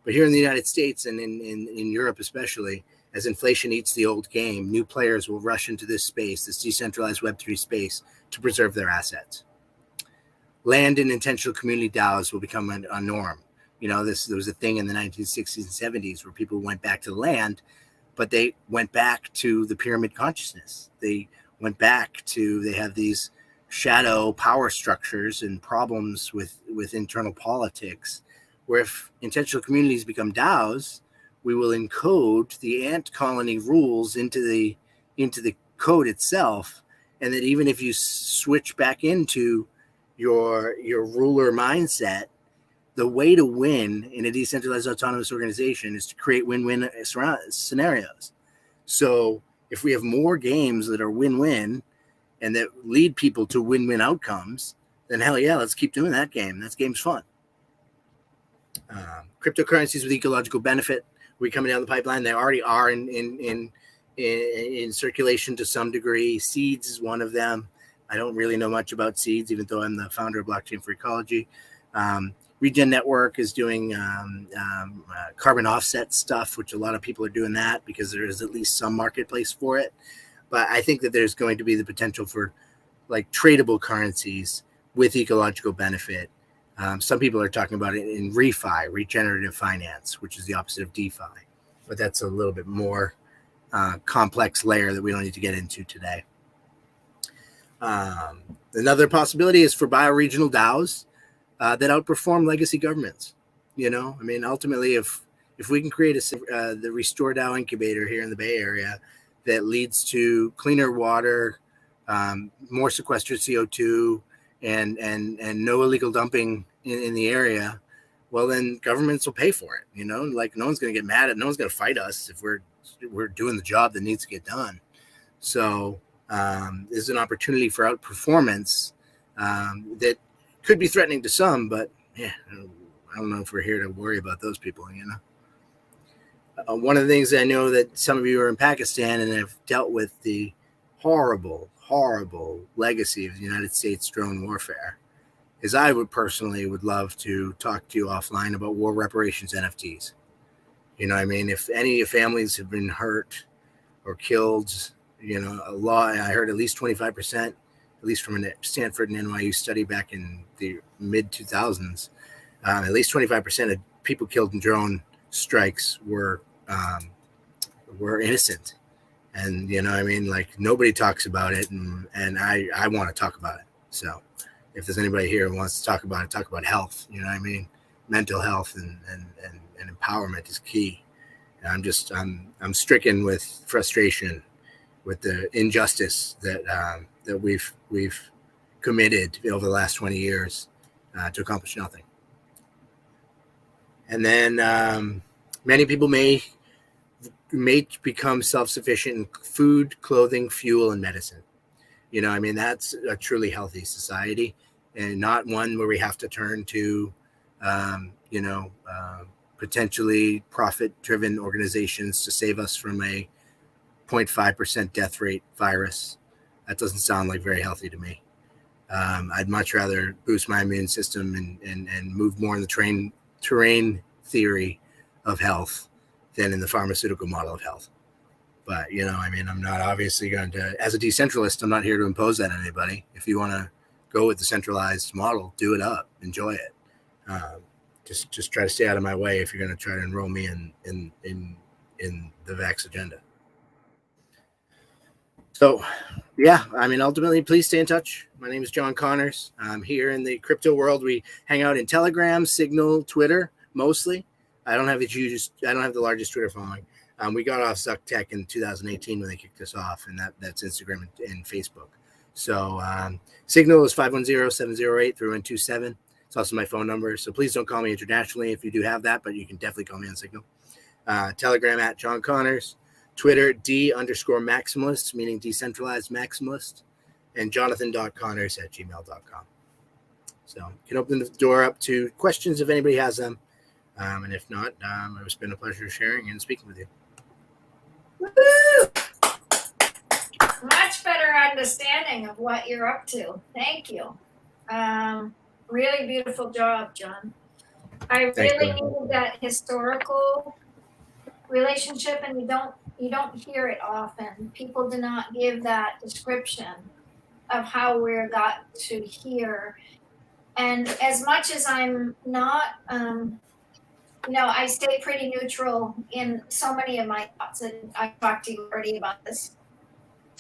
But here in the United States and in Europe especially, as inflation eats the old game, new players will rush into this space, this decentralized Web3 space, to preserve their assets. Land and intentional community DAOs will become a norm. There was a thing in the 1960s and 70s where people went back to the land, but they went back to the pyramid consciousness. They have these shadow power structures and problems with internal politics, where if intentional communities become DAOs, we will encode the ant colony rules into the code itself, and that even if you switch back into your ruler mindset, the way to win in a decentralized autonomous organization is to create win-win scenarios. So if we have more games that are win-win and that lead people to win-win outcomes, then hell yeah, let's keep doing that game. That game's fun. Cryptocurrencies with ecological benefit will be coming down the pipeline. They already are in circulation to some degree. Seeds is one of them. I don't really know much about Seeds, even though I'm the founder of Blockchain for Ecology. Regen Network is doing carbon offset stuff, which a lot of people are doing that because there is at least some marketplace for it. But I think that there's going to be the potential for like tradable currencies with ecological benefit. Some people are talking about it in ReFi, regenerative finance, which is the opposite of DeFi. But that's a little bit more complex layer that we don't need to get into today. Another possibility is for bioregional DAOs that outperform legacy governments. Ultimately, if we can create the Restore DAO incubator here in the Bay Area that leads to cleaner water, more sequestered CO2, and no illegal dumping in the area, well, then governments will pay for it. You know, like no one's going to get mad at, no one's going to fight us if we're doing the job that needs to get done. So there's an opportunity for outperformance that could be threatening to some, but yeah, I don't know if we're here to worry about those people, you know. One of the things I know that some of you are in Pakistan and have dealt with the horrible legacy of the United States drone warfare is I would love to talk to you offline about war reparations NFTs. You know what I mean? If any families have been hurt or killed, you know, a lot, I heard at least 25%, at least from a Stanford and NYU study back in the mid 2000s, at least 25% of people killed in drone strikes were innocent. And, you know, I mean, like nobody talks about it. And I want to talk about it. So if there's anybody here who wants to talk about health, you know what I mean? Mental health and empowerment is key. And I'm stricken with frustration with the injustice that we've committed over the last 20 years to accomplish nothing. And then many people may become self-sufficient in food, clothing, fuel, and medicine. You know, I mean, that's a truly healthy society and not one where we have to turn to, potentially profit-driven organizations to save us from a 0.5% death rate virus. That doesn't sound like very healthy to me. I'd much rather boost my immune system and move more in the terrain theory of health than in the pharmaceutical model of health. But, you know, I mean, I'm not obviously going to, as a decentralist, I'm not here to impose that on anybody. If you want to go with the centralized model, do it up, enjoy it. Just try to stay out of my way if you're going to try to enroll me in the Vax agenda. So, yeah, I mean, ultimately, please stay in touch. My name is John Connors. I'm here in the crypto world. We hang out in Telegram, Signal, Twitter, mostly. I don't have the largest Twitter following. We got off Zuck Tech in 2018 when they kicked us off, and that's Instagram and Facebook. So Signal is 510-708-3127. It's also my phone number. So please don't call me internationally if you do have that, but you can definitely call me on Signal. Telegram at John Connors. Twitter, D_maximalist, meaning decentralized maximalist. And jonathan.connors@gmail.com. So you can open the door up to questions if anybody has them. And if not, it's been a pleasure sharing and speaking with you. Woo! Much better understanding of what you're up to. Thank you. Really beautiful job, John. I really needed that historical relationship, and you don't hear it often. People do not give that description of how we got to here. And as much as I'm not, I stay pretty neutral in so many of my thoughts, and I talked to you already about this.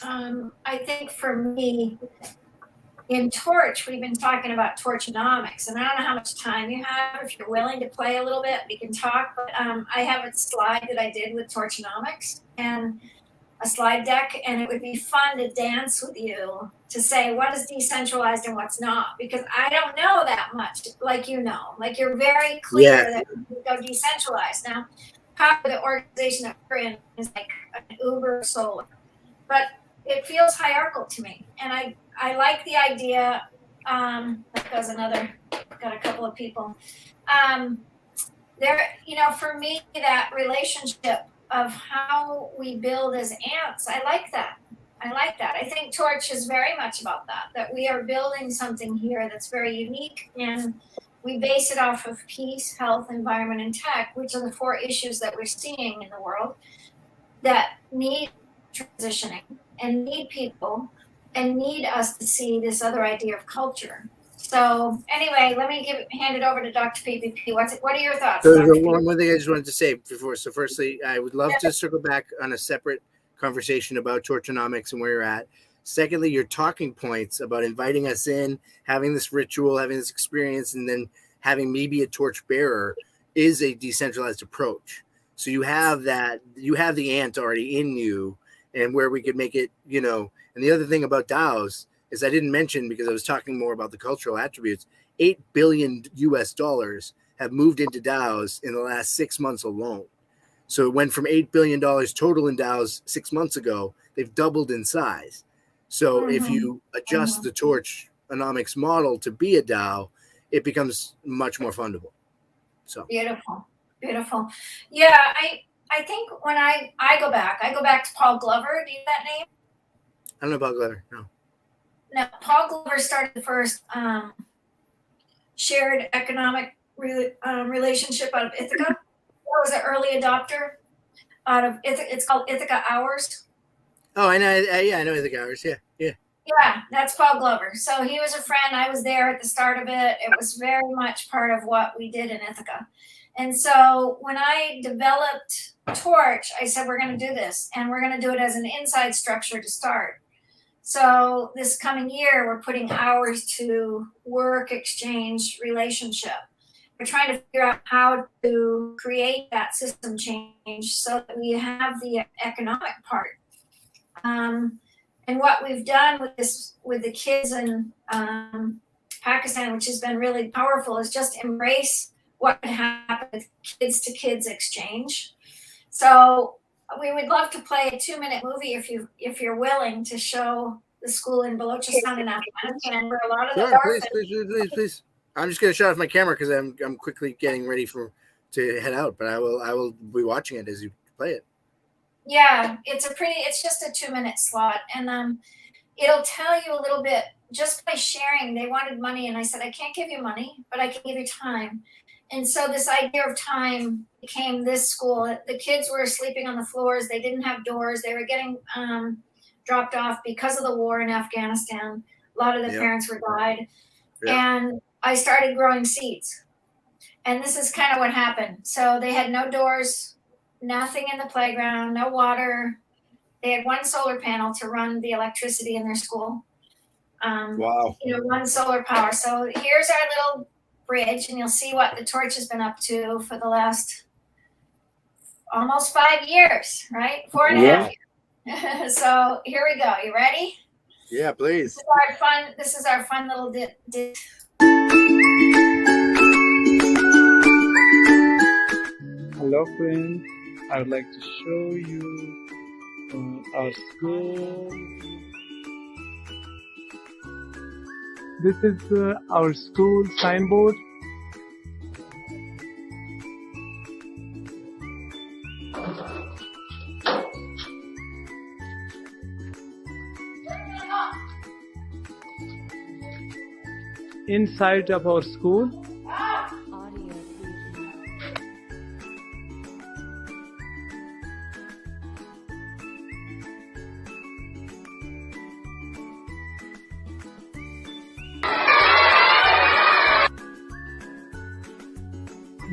I think for me, in Torch, we've been talking about Torchonomics, and I don't know how much time you have. If you're willing to play a little bit, we can talk. But I have a slide that I did with Torchonomics and a slide deck, and it would be fun to dance with you to say what is decentralized and what's not, because I don't know that much, like you know. Like you're very clear that we go decentralized. Now, probably the organization that we're in is like an Uber Solar, but it feels hierarchical to me, and I like the idea. That goes another. Got a couple of people. For me, that relationship of how we build as ants, I like that. I think Torch is very much about that we are building something here that's very unique, and we base it off of peace, health, environment, and tech, which are the 4 issues that we're seeing in the world that need transitioning and need people and need us to see this other idea of culture. So anyway, let me hand it over to Dr. PPP. What are your thoughts? So one thing I just wanted to say before. So firstly, I would love to circle back on a separate conversation about Torchonomics and where you're at. Secondly, your talking points about inviting us in, having this ritual, having this experience, and then having me be a torch bearer is a decentralized approach. So you have the ant already in you, and where we could make it, And the other thing about DAOs is I didn't mention, because I was talking more about the cultural attributes, $8 billion US have moved into DAOs in the last 6 months alone. So it went from $8 billion total in DAOs 6 months ago. They've doubled in size. So if you adjust the Torchonomics model to be a DAO, it becomes much more fundable. So beautiful. Yeah, I think when I go back to Paul Glover. Do you know that name? I don't know about Glover. No, Paul Glover started the first shared economic relationship out of Ithaca. That was an early adopter out of Ithaca. It's called Ithaca Hours. Oh, I know. I know Ithaca Hours. Yeah. Yeah, that's Paul Glover. So he was a friend. I was there at the start of it. It was very much part of what we did in Ithaca. And so when I developed Torch, I said, we're going to do this, and we're going to do it as an inside structure to start. So this coming year, we're putting hours to work, exchange, relationship. We're trying to figure out how to create that system change so that we have the economic part. And what we've done with the kids in Pakistan, which has been really powerful, is just embrace what could happen with kids to kids exchange. So we would love to play a 2-minute movie if you're willing to show the school in Balochistan and Afghanistan where a lot of the please. I'm just going to shut off my camera because I'm quickly getting ready to head out, but I will be watching it as you play it. Yeah, it's just a 2-minute slot, and it'll tell you a little bit just by sharing. They wanted money, and I said, I can't give you money, but I can give you time. And so this idea of time became this school. The kids were sleeping on the floors. They didn't have doors. They were getting dropped off because of the war in Afghanistan. A lot of the parents were died. And I started growing seeds. And this is kind of what happened. So they had no doors, nothing in the playground, no water. They had one solar panel to run the electricity in their school. Wow. One solar power. So here's our little bridge, and you'll see what the Torch has been up to for the last almost 5 years, right? 4.5 years. So here we go. You ready? Yeah, please. This is our fun little Hello friends, I would like to show you our school. This is our school signboard. Inside of our school,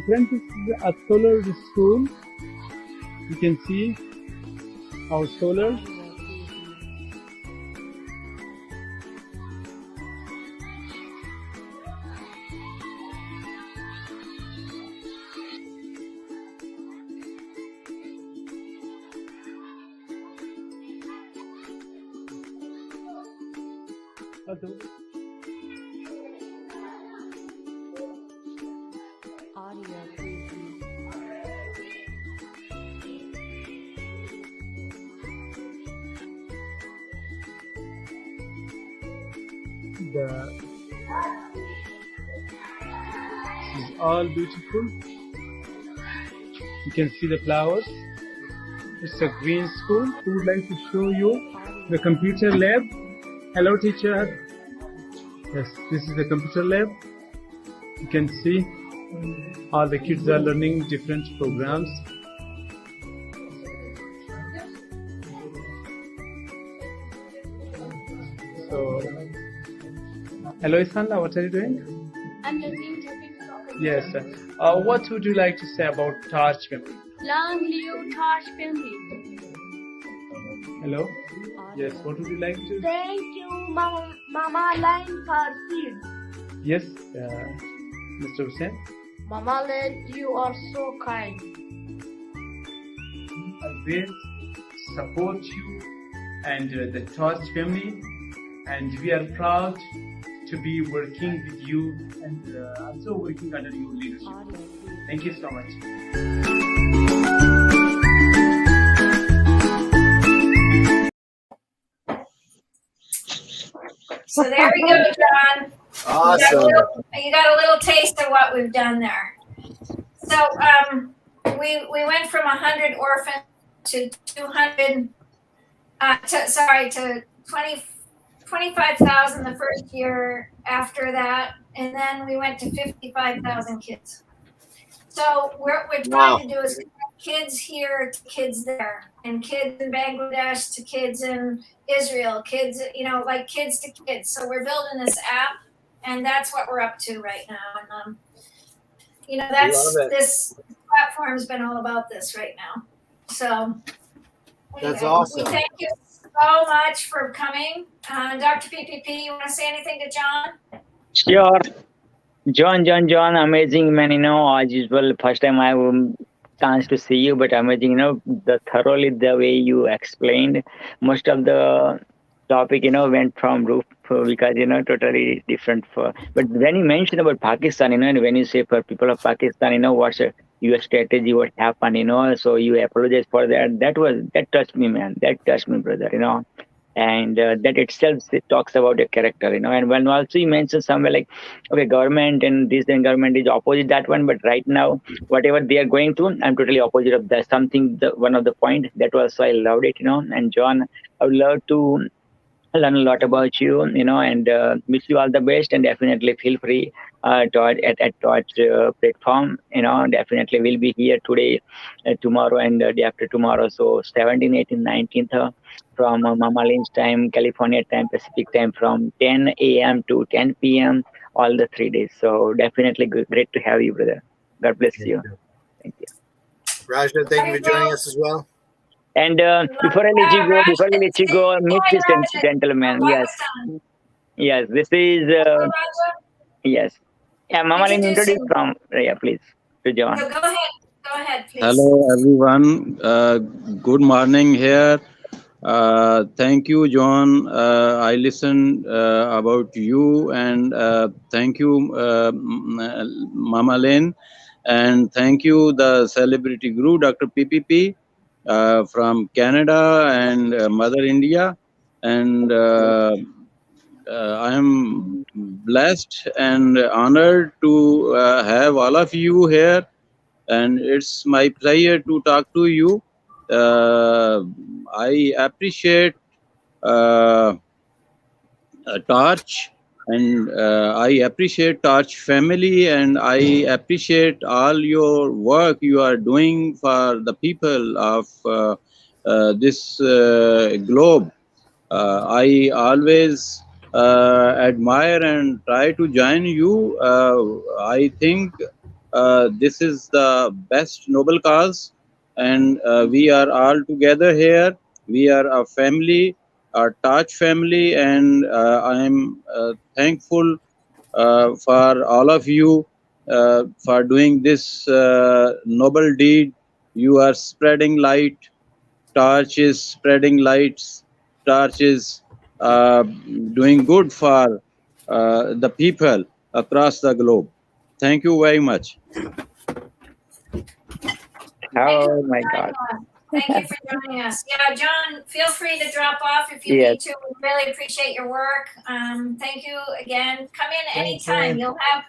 friends, this is a solar school. You can see our solar. This is all beautiful. You can see the flowers. It's a green school. We would like to show you the computer lab. Hello, teacher. Yes, this is the computer lab. You can see all the kids are learning different programs. So, hello, Isanda, what are you doing? I'm listening to Yes, sir. What would you like to say about Torch family? Long live Torch family. Hello? Yes, what would you like to? Thank you, Mama Line for seeds. Yes, Mr. Hussain. Mama Line, you are so kind. Always support you and the Torch family, and we are proud to be working with you and also working under your leadership. Thank you so much. So there we go, John. Awesome. You got a little taste of what we've done there. So we went from 100 orphans to 200. To 25,000 the first year after that, and then we went to 55,000 kids. So what we're trying to do is connect kids here to kids there, and kids in Bangladesh to kids in Israel, kids, like kids to kids. So we're building this app, and that's what we're up to right now. And this platform's been all about this right now. So That's anyway, awesome. We thank you so much for coming. Dr. PPP, you want to say anything to John? Sure. John, amazing man, as usual. First time I have chance to see you, but amazing, thoroughly the way you explained. Most of the topic, went from roof because, totally different. But when you mentioned about Pakistan, and when you say for people of Pakistan, what's your strategy, what happened, so you apologize for that. That touched me, man. That touched me, brother, and that itself talks about your character, and when also you mentioned somewhere like, okay, government and this then government is opposite that one, but right now whatever they are going through, I'm totally opposite of that. One of the point that was, so I loved it, and John, I would love to learn a lot about you, and wish you all the best, and definitely feel free at Torch platform, definitely we'll be here today, tomorrow, and day after tomorrow, so 17, 18, 19th, from Mama Lynn's time, California time, Pacific time, from 10 a.m. to 10 p.m. all the 3 days. So definitely great to have you, brother. God bless you. Thank you. Raja, thank you for joining us as well. And before I let you go, meet this gentleman. Yes, this is yes. Yeah, Mama Lynn, introduce from please to John. Go ahead, please. Hello, everyone. Good morning here. Thank you, John. I listened about you, and thank you, Mama Lynn, and thank you, the celebrity guru, Dr. PPP, from Canada and Mother India, and I am blessed and honored to have all of you here, and it's my pleasure to talk to you. I appreciate Torch, and I appreciate Torch family, and I appreciate all your work you are doing for the people of this globe. I always admire and try to join you. I think this is the best noble cause, and we are all together here. We are a family, a Torch family, and I am thankful for all of you for doing this noble deed. You are spreading light. Torch is spreading lights. Torch is doing good for the people across the globe. Thank you very much. Oh my God. Thank you for joining us. Yeah, John, feel free to drop off if you need to. We really appreciate your work. Thank you again. Come in anytime. You'll have,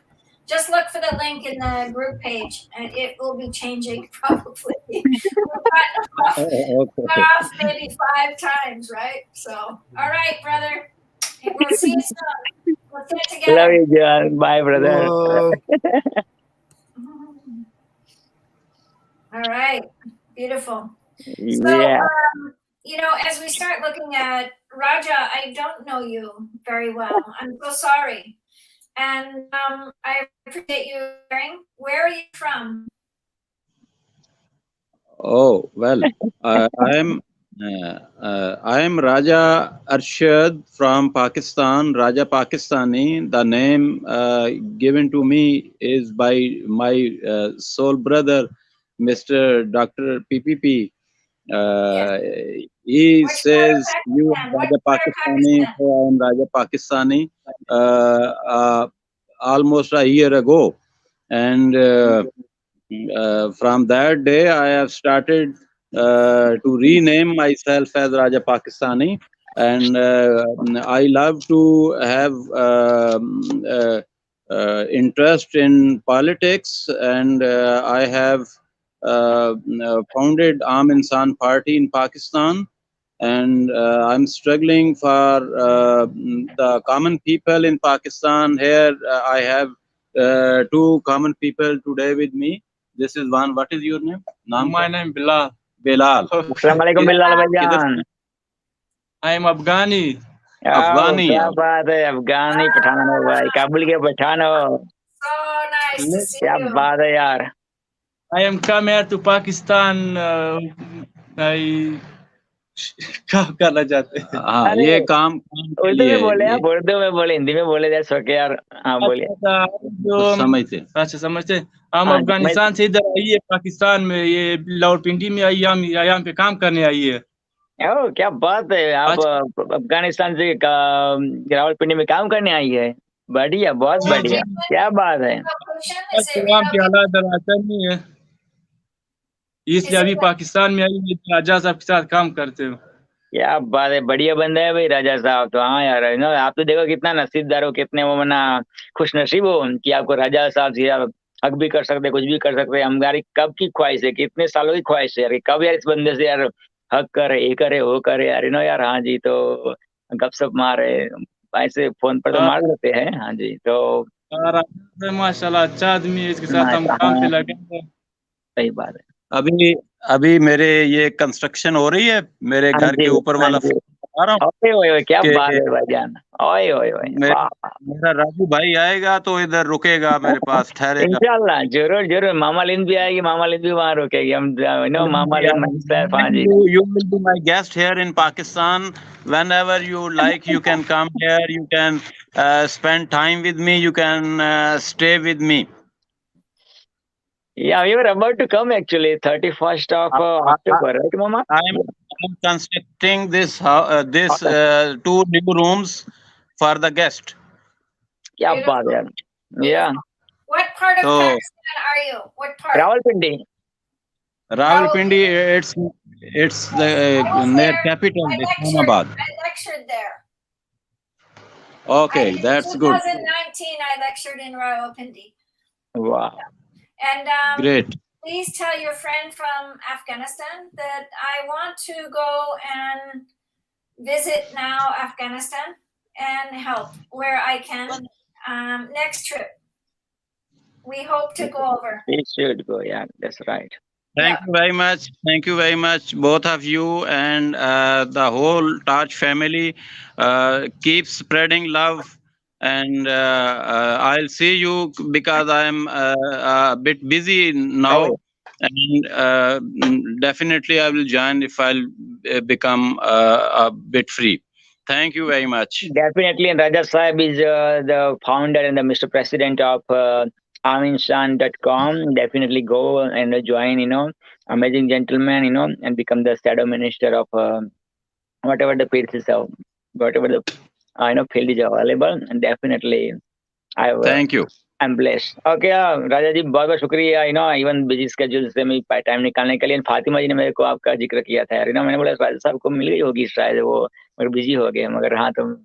just look for the link in the group page, and it will be changing probably. We've got off maybe 5 times, right? So, all right, brother. We'll see you soon. We'll get together. Love you, John. Bye, brother. All right. Beautiful. Yeah. So, as we start looking at Raja, I don't know you very well. I'm so sorry. And I appreciate you sharing. Where are you from? Oh, well, I am Raja Arshad from Pakistan, Raja Pakistani. The name given to me is by my soul brother, Mr. Dr. PPP. He Which part says, of "You Pakistan? are What Raja part of Pakistani, Pakistan? so I am Raja Pakistani." Almost a year ago, and from that day, I have started to rename myself as Raja Pakistani, and I love to have interest in politics, and I have founded Aam Insan Party in Pakistan, and I'm struggling for the common people in Pakistan. Here, I have two common people today with me. This is one. What is your name? Naam My kya? name Bilal. Bilal. Assalamualaikum Bilal Bhaijan. I am Afghani. Oh, Afghani. क्या बात है अफगानी पठान हो भाई, काबुल के पठान हो। So nice to see क्या you. बात है यार। I am come here to Pakistan. I क्या करना चाहते हैं? हाँ, अरे ये काम के उर्दू लिए में है बोले, ये। आप उर्दू में बोले, हिंदी में बोले, दैट्स ओके यार। हाँ बोलिए। अच्छा, कुछ समझते हैं। अच्छा समझते हैं। हम हाँ, अफगानिस्तान से इधर आई है पाकिस्तान में, ये रावलपिंडी में आई, हम यहाँ पे काम करने आई है। ओह क्या बात है, आप अफगानिस्तान से रावलपिंडी में काम करने आई है। बढ़िया, बहुत जी, बढ़िया, क्या बात है। Location, बस is it वहाँ के हालात relocated? जरा अच्छा नहीं है, Is इसलिए it अभी पाकिस्तान में आई है, राजा साहब के साथ काम करते हो। क्या बात है, बढ़िया बंदा है भाई राजा साहब तो। हाँ यार, नो आप तो देखो कितना नसीबदार हो, कितने वो मना खुश नसीब हो कि आपको राजा साहब से आप हक भी कर सकते, कुछ भी कर सकते। हमारी कब की ख्वाहिश है, कितने सालों की ख्वाहिश है यार, कि कब यार इस बंदे से यार हक करे, ये करे, वो करे यार, नो यार। हाँ जी, तो गपशप मारे, ऐसे फोन पर तो मार लेते हैं। हाँ जी, तो और माशाल्लाह अच्छा आदमी है, इसके साथ हम हाँ, काम पे लगे हैं। सही बात है। अभी अभी मेरे ये कंस्ट्रक्शन हो रही है, मेरे हाँ घर जी, के ऊपर हाँ वाला जी। फ्लोर आ रहा हूँ ओए ओए ओए, क्या कि बात है भाईजान, ओए ओए ओए, वाह। मेरा राजू भाई आएगा तो इधर रुकेगा, मेरे पास ठहरेगा। इंशाल्लाह जरूर जरूर, मामा लिन भी आएगी, मामा लिन भी वहाँ रुकेगी, हम नो मामा लिन myself, हाँ जी। You will be my guest here in Pakistan. Whenever you like, you can come here. You can spend time with me. You can stay with me. Yeah, we were about to come actually, 31st of October, right, Mama? I'm constructing this two new rooms for the guest. क्या बात है यार। Yeah, What part of So- Pakistan are you? What part? Rawalpindi. Rawalpindi, it's the I was near there. capital, I Islamabad. lectured there. Okay, that's good. 2019, I lectured in Rawalpindi. Wow. And Great. please tell your friend from Afghanistan that I want to go and visit now Afghanistan and help where I can. Next trip, we hope to go over. We should go, yeah, that's right. Thank you very much. Thank you very much, both of you, and the whole Taj family. Keep spreading love, and I'll see you because I'm a bit busy now, Oh, and definitely I will join if I'll become a bit free. Thank you very much. definitely, and Raja Saab is the founder and the Mr. President of aminshan.com. Definitely go and join, amazing gentleman, and become the shadow minister of whatever the fields is, whatever the field is available. And definitely, Thank you. I'm blessed. Okay, राजा जी बहुत बहुत शुक्रिया, even busy schedule से मैं time निकालने के लिए। फातिमा जी ने मेरे को आपका जिक्र किया था यार, मैंने बोला राजा साहब को मिल गई होगी शायद, वो मगर बिजी हो गए, मगर हाँ, तो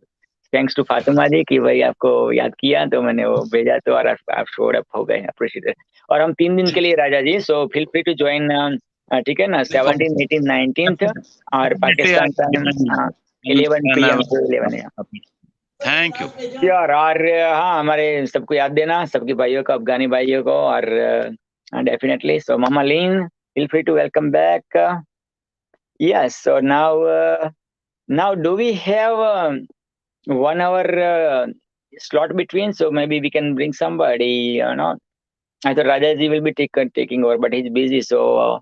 थैंक्स टू फातिमा जी कि भाई आपको याद किया, तो मैंने वो भेजा, तो और आप शोड अप हो गए, अप्रिशिएट। और हम 3 दिन के लिए Raja ji, so feel free to join, ठीक है ना, 17, 18, 19 और Pakistan time 11 PM to 11 AM। Thank you. यार, और हाँ, हमारे सबको याद देना, सबके भाइयों को, अफगानी भाइयों को, और definitely, so mama lean, feel free to welcome back. Yes, so now do we have 1 hour slot between? So maybe we can bring somebody, I thought Rajaji will be taking over, but he's busy, so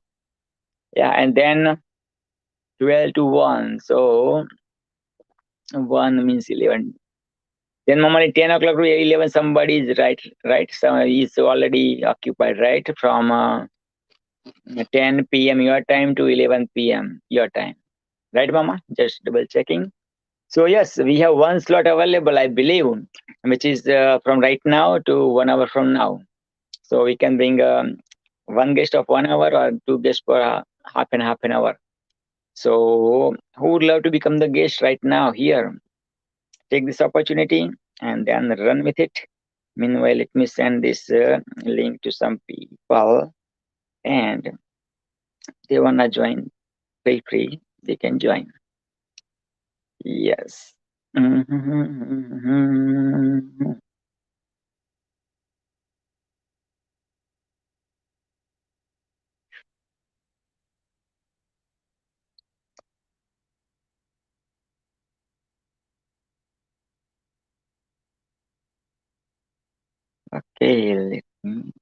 yeah, and then 12 to 1, so 1 means 11. Then normally 10 o'clock to 11, somebody is right. So he's already occupied, right? From 10 PM your time to 11 PM your time. Right, Mama? Just double checking. So yes, we have one slot available, I believe, which is from right now to 1 hour from now. So we can bring one guest of 1 hour or two guests per half an hour. So who would love to become the guest right now here? Take this opportunity and then run with it. Meanwhile, let me send this link to some people, and they wanna join. Feel free, they can join. Yes. Okay, let me.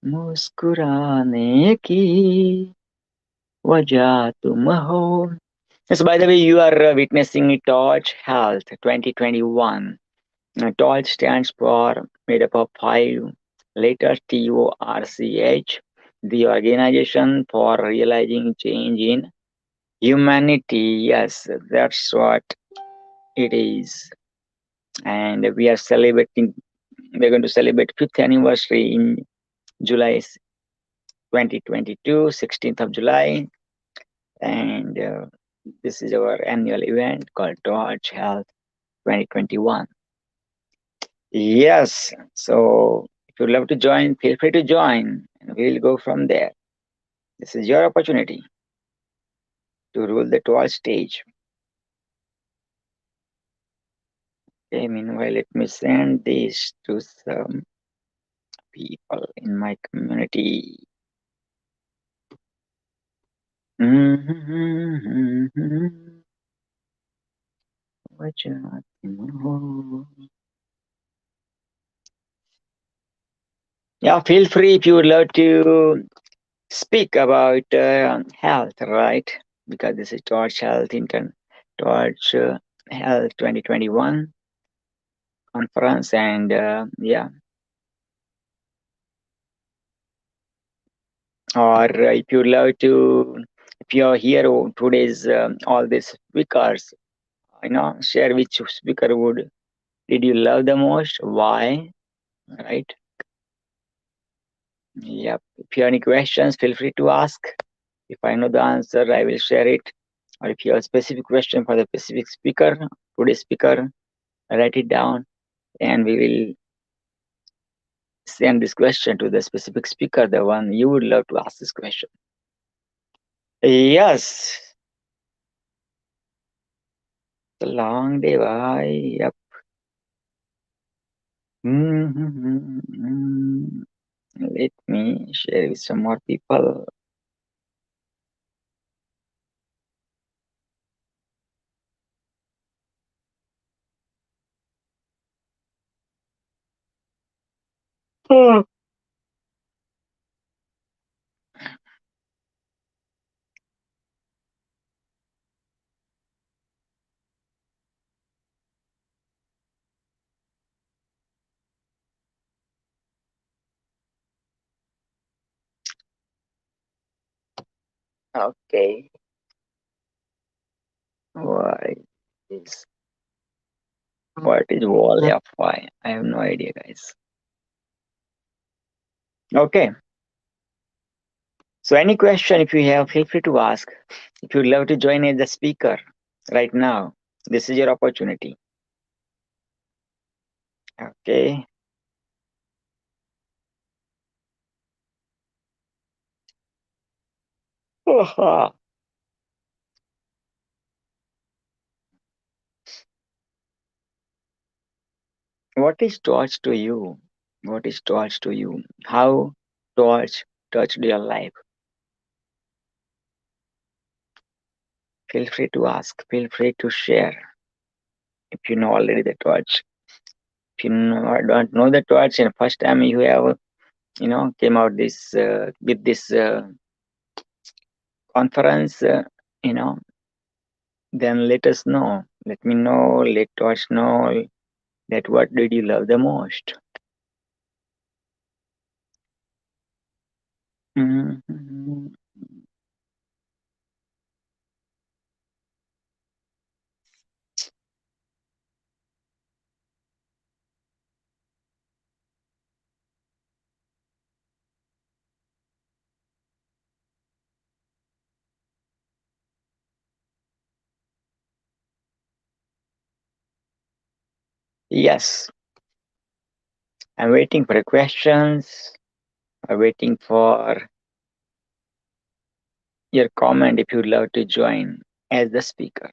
मुस्कुराने की वजह तुम हो. Yes, by the way, you are witnessing Torch Health 2021. Torch stands for made up of 5 letters TORCH, the Organization for Realizing Change in Humanity. Yes, that's what it is. And we are celebrating, we're going to celebrate 5th anniversary in July 2022, 16th of July. And this is our annual event called Torch Health 2021. Yes, so if you'd love to join, feel free to join, and we'll go from there. This is your opportunity to rule the Torch stage. Okay, meanwhile, let me send this to some people in my community. Yeah, feel free if you would love to speak about health, right? Because this is Torch Health Torch Health 2021 conference, and yeah. Or if you love to, if you're here today's all these speakers, share which speaker did you love the most, why, right? Yep. If you have any questions, feel free to ask. If I know the answer, I will share it. Or if you have a specific question for the specific speaker, today's speaker, write it down, and we will send this question to the specific speaker, the one you would love to ask this question. Yes. It's a long day, bye. Yep. Let me share with some more people. Okay. Why is what is wall FY? I have no idea, guys. Okay. So any question if you have, feel free to ask. If you'd love to join as a speaker right now, this is your opportunity. Okay. What is torch to you? What is torch to you? How torch touched your life? Feel free to ask. Feel free to share. If you know already the torch. If you don't know the torch and first time you have came out this with this conference, then let us know. Let me know. Let us know that what did you love the most. Mhm. Yes, I'm waiting for questions. I'm waiting for your comment if you'd love to join as the speaker.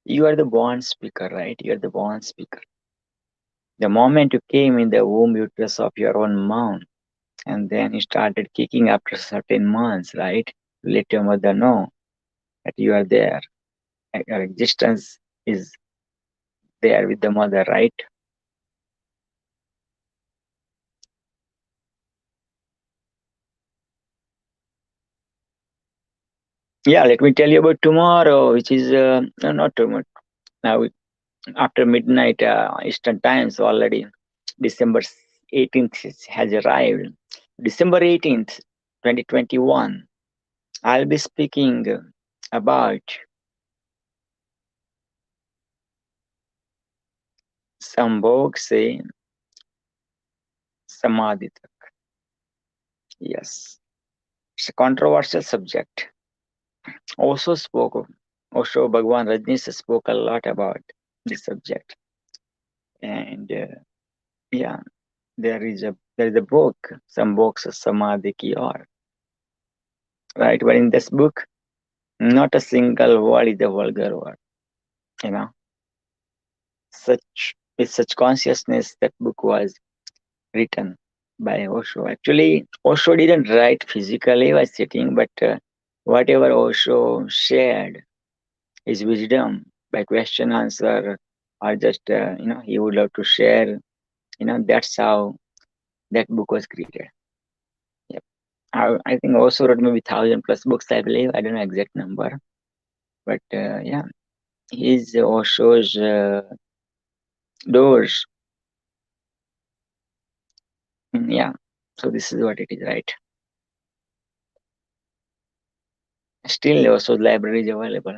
You are the born speaker, right? You are the born speaker. The moment you came in the womb uterus of your own mom, and then you started kicking after certain months, right? Let your mother know that you are there. Your existence is there with the mother, right? Yeah, let me tell you about tomorrow, which is no, not tomorrow. Now, after midnight Eastern time, so already December 18th has arrived. December 18th, 2021, I'll be speaking about Sambhog se Samadhi tak. Yes, it's a controversial subject. Also Osho Bhagwan Rajneesh spoke a lot about this subject. And yeah, there is a book, Sambhog se Samadhi ki aur. Right, but in this book, not a single word is a vulgar word. Such with such consciousness, that book was written by Osho. Actually, Osho didn't write physically while sitting, but whatever Osho shared, his wisdom by question answer, or just he would love to share. That's how that book was created. Yep. I think Osho wrote maybe 1,000+ books. I believe, I don't know exact number, but yeah, his Osho's doors. Yeah. So this is what it is, right? Still, Osho's library is available.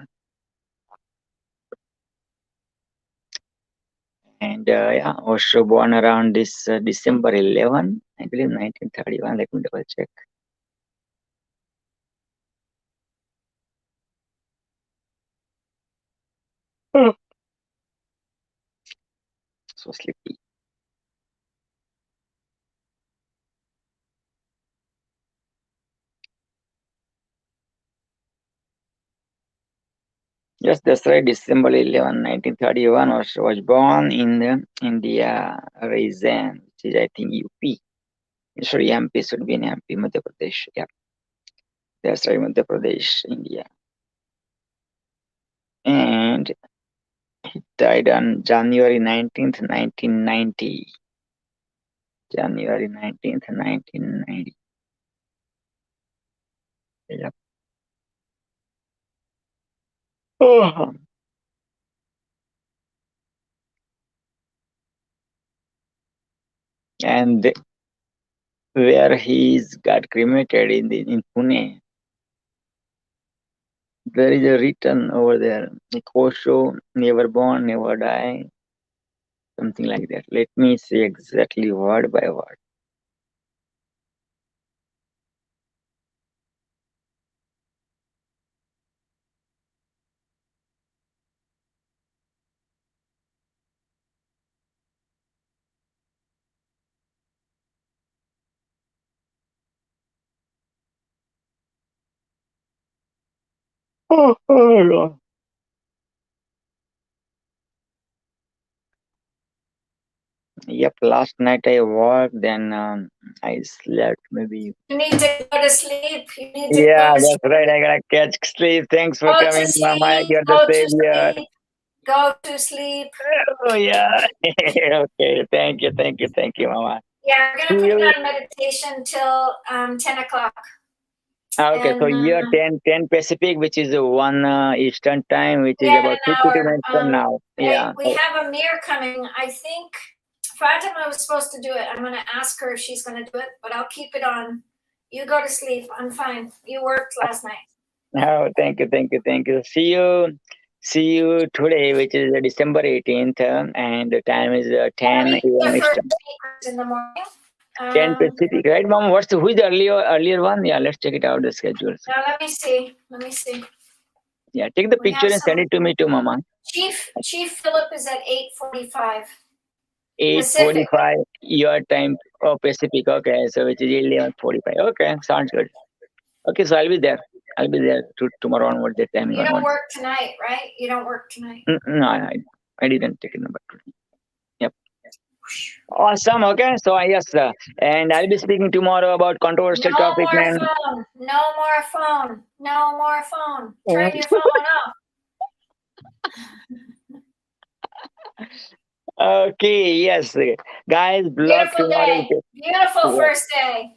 And yeah, Osho born around this December 11, I believe 1931. Let me double check. So sleepy. Yes, that's right. December 11, 1931. Osho was born in India, Raisin, which is, I think, UP. Sorry, MP should be in MP, Madhya Pradesh. Yeah, that's right, Madhya Pradesh, India. And he died on January 19th, 1990. January 19th, 1990. Yep. Oh. And where he's got cremated in Pune, there is a written over there, like Osho, never born, never die, something like that. Let me say exactly word by word. Oh God. Yep, last night I worked, then I slept maybe. You need to go to sleep. You need to Yeah, go to that's sleep. right. I gotta catch sleep. Thanks for Go to coming, Mama. sleep. You're the Go to savior. sleep. Go to sleep. Oh yeah. Okay. Thank you. Mama. Yeah, we're See gonna put you. it on meditation till 10 o'clock. Okay, so And you're 10 Pacific, which is 1 Eastern time, which is yeah, about an 52 hour. minutes from now. Yeah. We have a mirror coming. I think Fatima was supposed to do it. I'm gonna ask her if she's gonna do it, but I'll keep it on. You go to sleep. I'm fine. You worked last night. Oh, thank you. See you today, which is December 18th, and the time is 10 Meet the a.m. first Eastern. speakers in the morning. 10 Pacific, right, Mom? Who's the earlier one? Yeah, let's check it out, the schedules. Now let me see. Yeah, take the We picture have and send some- it to me too, Mama. Chief Philip is at 8:45. Pacific. 8:45 your time, Pacific. Okay, so which is 11:45. Okay, sounds good. Okay, so I'll be there tomorrow onward, that time. You don't work tonight, right? You don't work tonight. No, I didn't take a number today. Yep. Awesome. Okay, so yes, and I'll be speaking tomorrow about controversial No topic, more man. phone. No more phone. No more phone. Turn your phone off. Okay, yes, guys, blog Beautiful tomorrow. day. Beautiful Yeah. first day.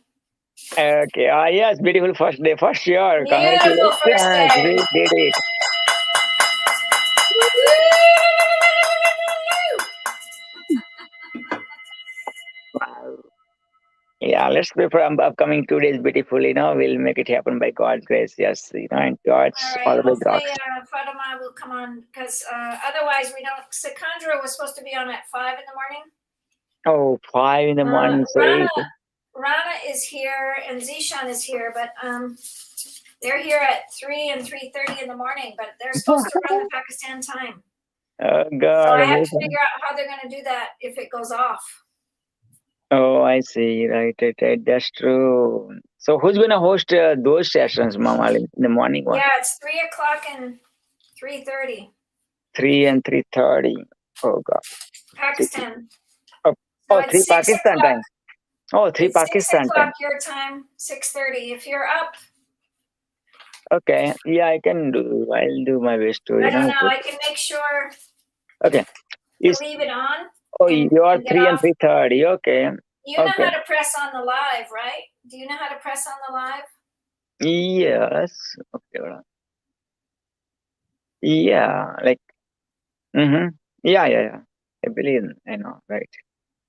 Okay, yes, beautiful first day for sure. Beautiful first Congratulations, day. we did it. Wow. Yeah, let's pray for upcoming 2 days beautifully. We'll make it happen by God's grace. Yes, and God's All right. always Hopefully, rocks. Fatima will come on because otherwise we don't. Sikandra was supposed to be on at 5 in the morning. Oh, 5 in the morning, so 8. Rana is here and Zishan is here, but they're here at 3 and 3:30 in the morning. But they're supposed to run the Pakistan time. Oh, So God. I have to figure out how they're going to do that if it goes off. Oh, I see. Right. That's true. So who's going to host those sessions, Mama, in the morning one? Yeah, it's 3 o'clock and 3:30. 3 and 3:30. Oh, God. Pakistan. Oh, So 3 it's 6 Pakistan o'clock. time. Oh, 3 It's Pakistan 6 time. o'clock your time, 6:30. If you're up, Okay. Yeah, I can do. I'll do my best to, I don't know. I can make sure Okay. to Is- leave it on. Oh, and you're get 3 and off. 3:30. Okay. You know Okay. how to press on the live, right? Do you know how to press on the live? Yes. Okay. hold on. Yeah. Like. Mm-hmm. Yeah. I believe. I know. Right.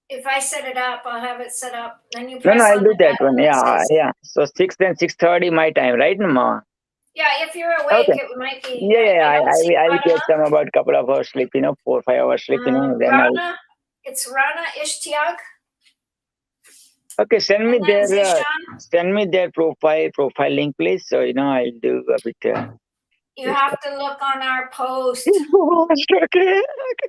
If I set it up, I'll have it set up. Then you No, press I'll on do the that button one. that Yeah. says- Yeah. So 6 and 6:30 my time, right, Mama? Yeah, if you're awake, Okay. it might be. Yeah. I don't see I'll get Fatima. some about couple of hours sleep. 4 or 5 hours sleep. Then I'll. Rana, it's Rana Ishtiaq. Okay. Send me And then their. Zishan. Send me their profile link, please. So I'll do a bit. You have to look on our post. Okay.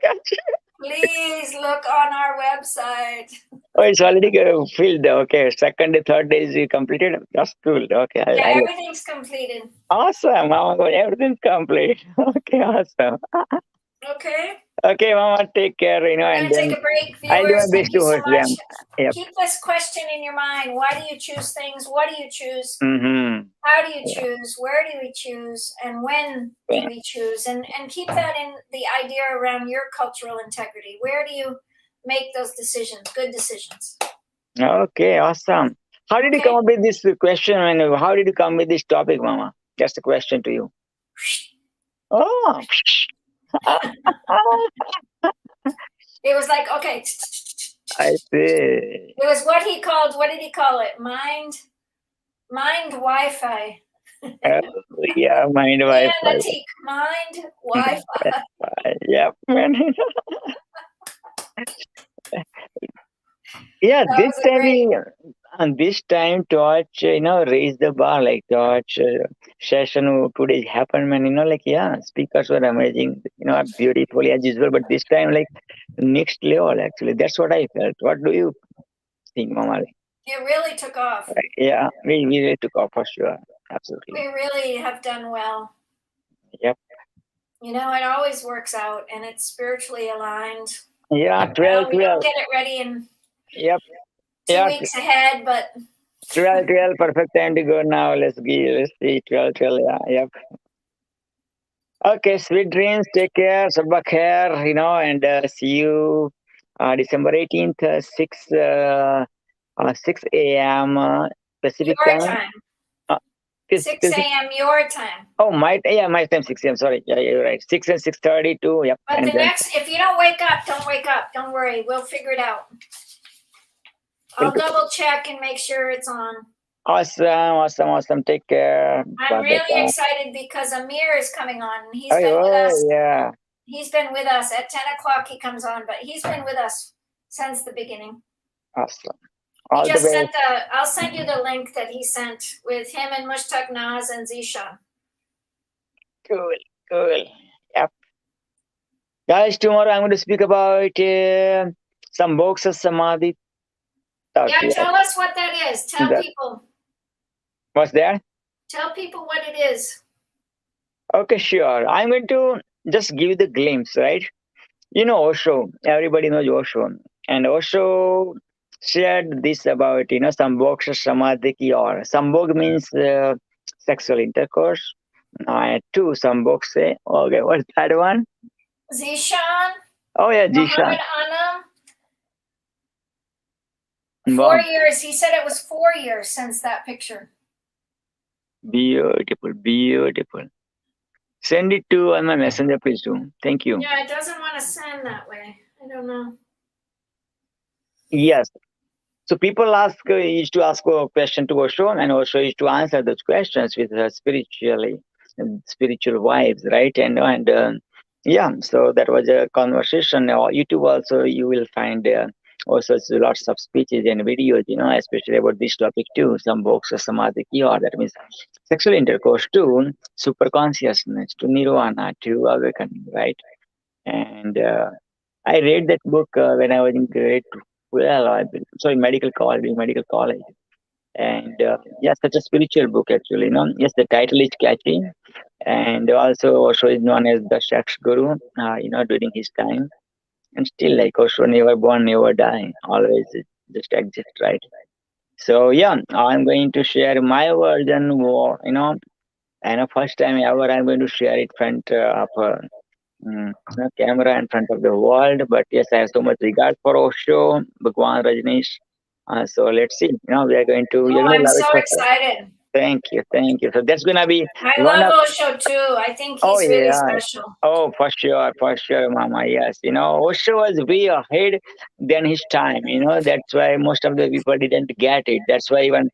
Gotcha. Please look on our website. Oh, it's already filled. Okay, second and third days you completed. That's cool. Okay, Yeah, I everything's completed. awesome, Mama. Everything's complete. Okay, awesome. Okay. Okay, Mama. Take care. We're And gonna take then a break, I'll do my viewers. best Thank to you so host them. much. Yep. Keep this question in your mind. Why do you choose things? What do you choose? Mm-hmm. How do you choose? Where do we choose? And when do we choose? And keep that in the idea around your cultural integrity. Where do you make those decisions? Good decisions. Okay, awesome. How did you come up with this question? And how did you come with this topic, Mama? Just a question to you. Oh. It was like, okay. I see. It was what he called, what did he call it? Mind Wi-Fi. Yeah, mind Yeah, Wi-Fi. Latik, mind Wi-Fi. Yep. Yeah, That this was a great- time, and this time, Torch, raised the bar. Like Torch session today happened, man. Speakers were amazing. Beautifully as usual. But this time, like next level. Actually, that's what I felt. What do you think, Mama? It really took off. Yeah, we really took off for sure. Absolutely. We really have done well. Yep. It always works out and it's spiritually aligned. Yeah, We 12. don't get it ready in Yep. 2 weeks ahead, but 12, perfect time to go now. Let's see, 12, yeah, yep. Okay, sweet dreams. Take care. Sabba khair, and see you December 18th, 6 a.m. Pacific Your time. time, Uh, 6 a.m. your time. Oh, my time 6 a.m. Sorry. Yeah, you're right. 6 and 6:30 too. Yep. But And the then next, if you don't wake up, don't wake up. Don't worry, we'll figure it out. I'll double check and make sure it's on. awesome. Take care. I'm really excited because Amir is coming on. He's Oh, been with us. yeah. He's been with us at 10 o'clock. He comes on, but he's been with us since the beginning. Awesome. He All the just best. sent I'll send you the link that he sent with him and Mushtaq Naz and Zishan. Cool. Yep. Guys, tomorrow I'm going to speak about some books of Samadhi. Yeah, tell us what that is. Tell people. What's that? Tell people what it is. Okay, sure. I'm going to just give you the glimpse, right? Osho. Everybody knows Osho. And Osho shared this about, Sambhog Samadhi ki aur. Sambhog means sexual intercourse. Two, Sambhog se. Okay, what's that one? Zishan. Oh, yeah, Zishan. Muhammad Anam. 4 years. He said it was 4 years since that picture. Beautiful. Send it to on my messenger, please do. Thank you. Yeah, it doesn't want to send that way. I don't know. Yes. So people used to ask a question to Osho, and Osho used to answer those questions with spiritual vibes, right? And yeah, so that was a conversation. YouTube also, you will find also lots of speeches and videos, especially about this topic too. Some books, Samadhi ki aur, that means sexual intercourse to super consciousness, to nirvana, to awakening, right? And I read that book when I was in grade 12, medical college. And yeah, such a spiritual book actually, Yes, the title is catchy. And also Osho is known as the sex guru, during his time. And still, like Osho, never born, never die, always just exist, right? So yeah, I'm going to share my version, and first time ever I'm going to share it front of camera in front of the world. But yes, I have so much regard for Osho, Bhagwan Rajneesh. So let's see. We are going to. You're going I'm to love so it. excited. Thank you. So that's gonna be. I love Osho too. I think he's really special. Oh, for sure, Mama. Yes, Osho was way ahead than his time. That's why most of the people didn't get it. That's why even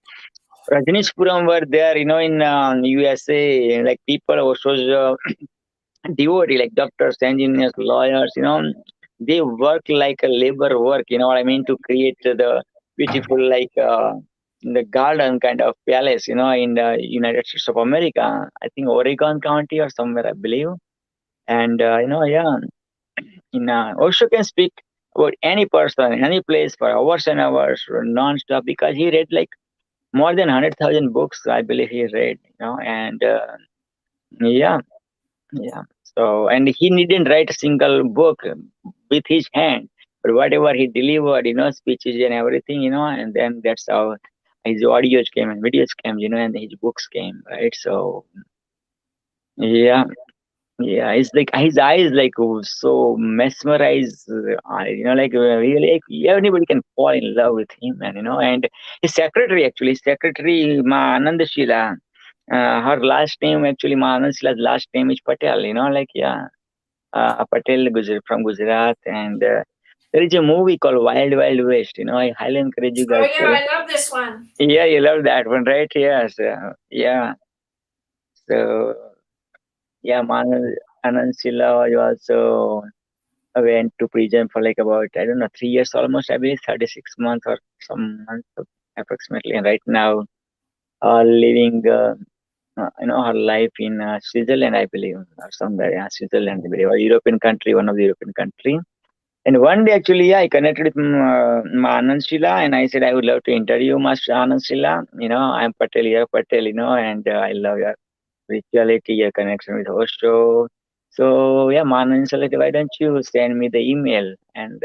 Rajneeshpuram were there. In USA, like people Osho's devotee, like doctors, engineers, lawyers, they work like a labor work, you know what I mean, to create the beautiful, like the garden kind of palace, in the United States of America. I think Oregon County or somewhere, I believe. And, yeah, Osho can speak about any person, any place for hours and hours, non-stop, because he read like more than 100,000 books, I believe he read, and yeah. So, and he didn't write a single book with his hand, but whatever he delivered, speeches and everything, and then that's how his audios came and videos came, and his books came, right? So, yeah, it's like his eyes, like so mesmerized, like really, like, anybody can fall in love with him, and his secretary, Ma Anand Sheila. Her last name actually, Ma Anand Sheila's last name is Patel, Patel from Gujarat, and there is a movie called Wild Wild West. I highly encourage you guys. Oh yeah, I love this one. Yeah, you love that one, right? Yes, yeah. So yeah, Anand Silla was also went to prison for like about, I don't know, 3 years almost, I believe, 36 months or some months approximately, and right now living. Her life in Switzerland, I believe, or somewhere, Switzerland, I believe, or European country, one of the European country. And one day, actually, I connected with Anand Sheila, and I said I would love to interview Master Anand Sheila. I'm Patel here, and I love your spirituality, your connection with Osho. So yeah, Anand Sheila, why don't you send me the email? And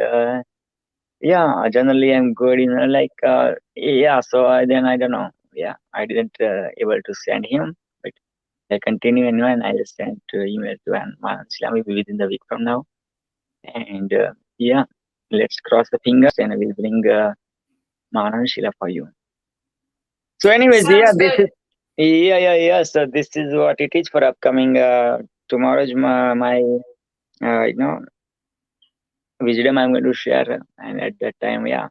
yeah, generally I'm good, like yeah. So then I don't know. Yeah, I didn't able to send him. But I continue and I'll send email to Manan Sheila maybe within the week from now. And yeah, let's cross the fingers and we'll bring Manan Sheila for you. So, anyways, yeah, Sounds this good. is yeah. So this is what it is for upcoming. Tomorrow's my you know wisdom I'm going to share, and at that time, yeah,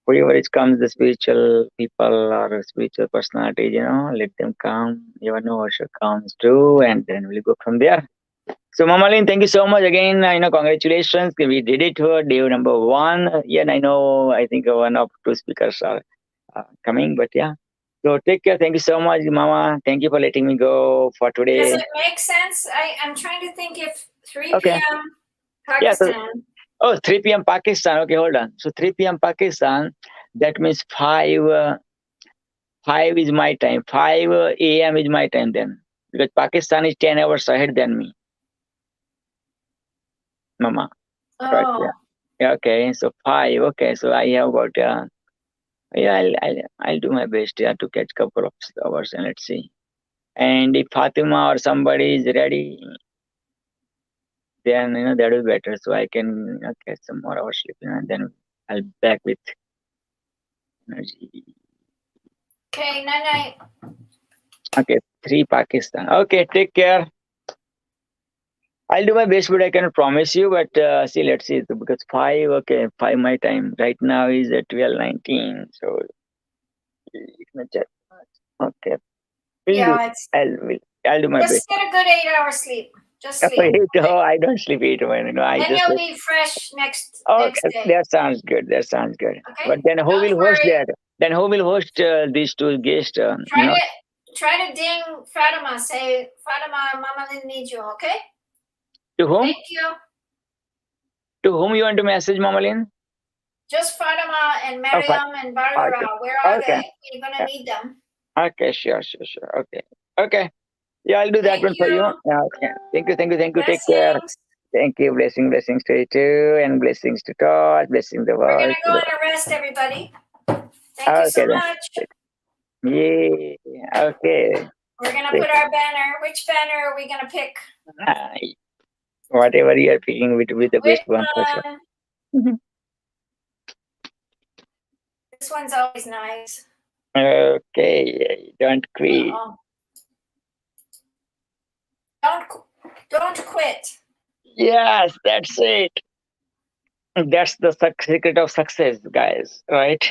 wherever it comes, the spiritual people or spiritual personalities, let them come. You never know what comes too, and then we'll go from there. So, Mamalin, thank you so much again. Congratulations. We did it for day number one. Yeah, and I know, I think one of two speakers are coming, but yeah. So, take care. Thank you so much, Mama. Thank you for letting me go for Does today. it make sense? I'm trying to think if 3 Okay. p.m. Yeah. So, Pakistan. 3 p.m. Pakistan. Okay, hold on. So, 3 p.m. Pakistan, that means 5 is my time. 5 a.m. is my time then. Because Pakistan is 10 hours ahead than me, Mama. Right. Oh, Yeah, okay, so 5. Okay, so I have got yeah, I'll do my best, yeah, to catch couple of hours and let's see. And if Fatima or somebody is ready, then that will be better. So I can catch some more hours sleep, and then I'll back with energy. okay. Night night. Okay, 3 Pakistan. Okay, take care. I'll do my best, but I cannot promise you. But see, let's see. Because 5, okay, 5 my time right now is at 12:19. So okay, will do. Yeah, it's I'll do my best. just get a good 8 hour sleep. Just sleep. Oh, I don't sleep 8 I Then just you'll be fresh next okay. day. That sounds good. That sounds good. Okay. But then who Don't will host worry. that? Then who will host these two guests? Try to ding Fatima. Say, Fatima, Mama Lynn needs you. Okay. To whom? Thank you. To whom you want to message, Mamalin? Just Fatima and Mariam and Barira. Okay. Where are Okay. they? You're gonna need them. Okay. Sure. Okay. Okay. Yeah, I'll do that Thank one for you. you. Yeah, okay. Thank you. Take care. Blessings. Thank you. Blessings to you too, and blessings to God. Blessings the We're world. gonna go on a rest, everybody. Thank you so Okay then. much. Yeah. Okay. We're gonna put our banner. Which banner are we gonna pick? Whatever you are picking with the Which best one for sure. one? This one's always nice. Okay, don't quit. Uh-oh. Don't quit. Yes, that's it. That's the secret of success, guys, right?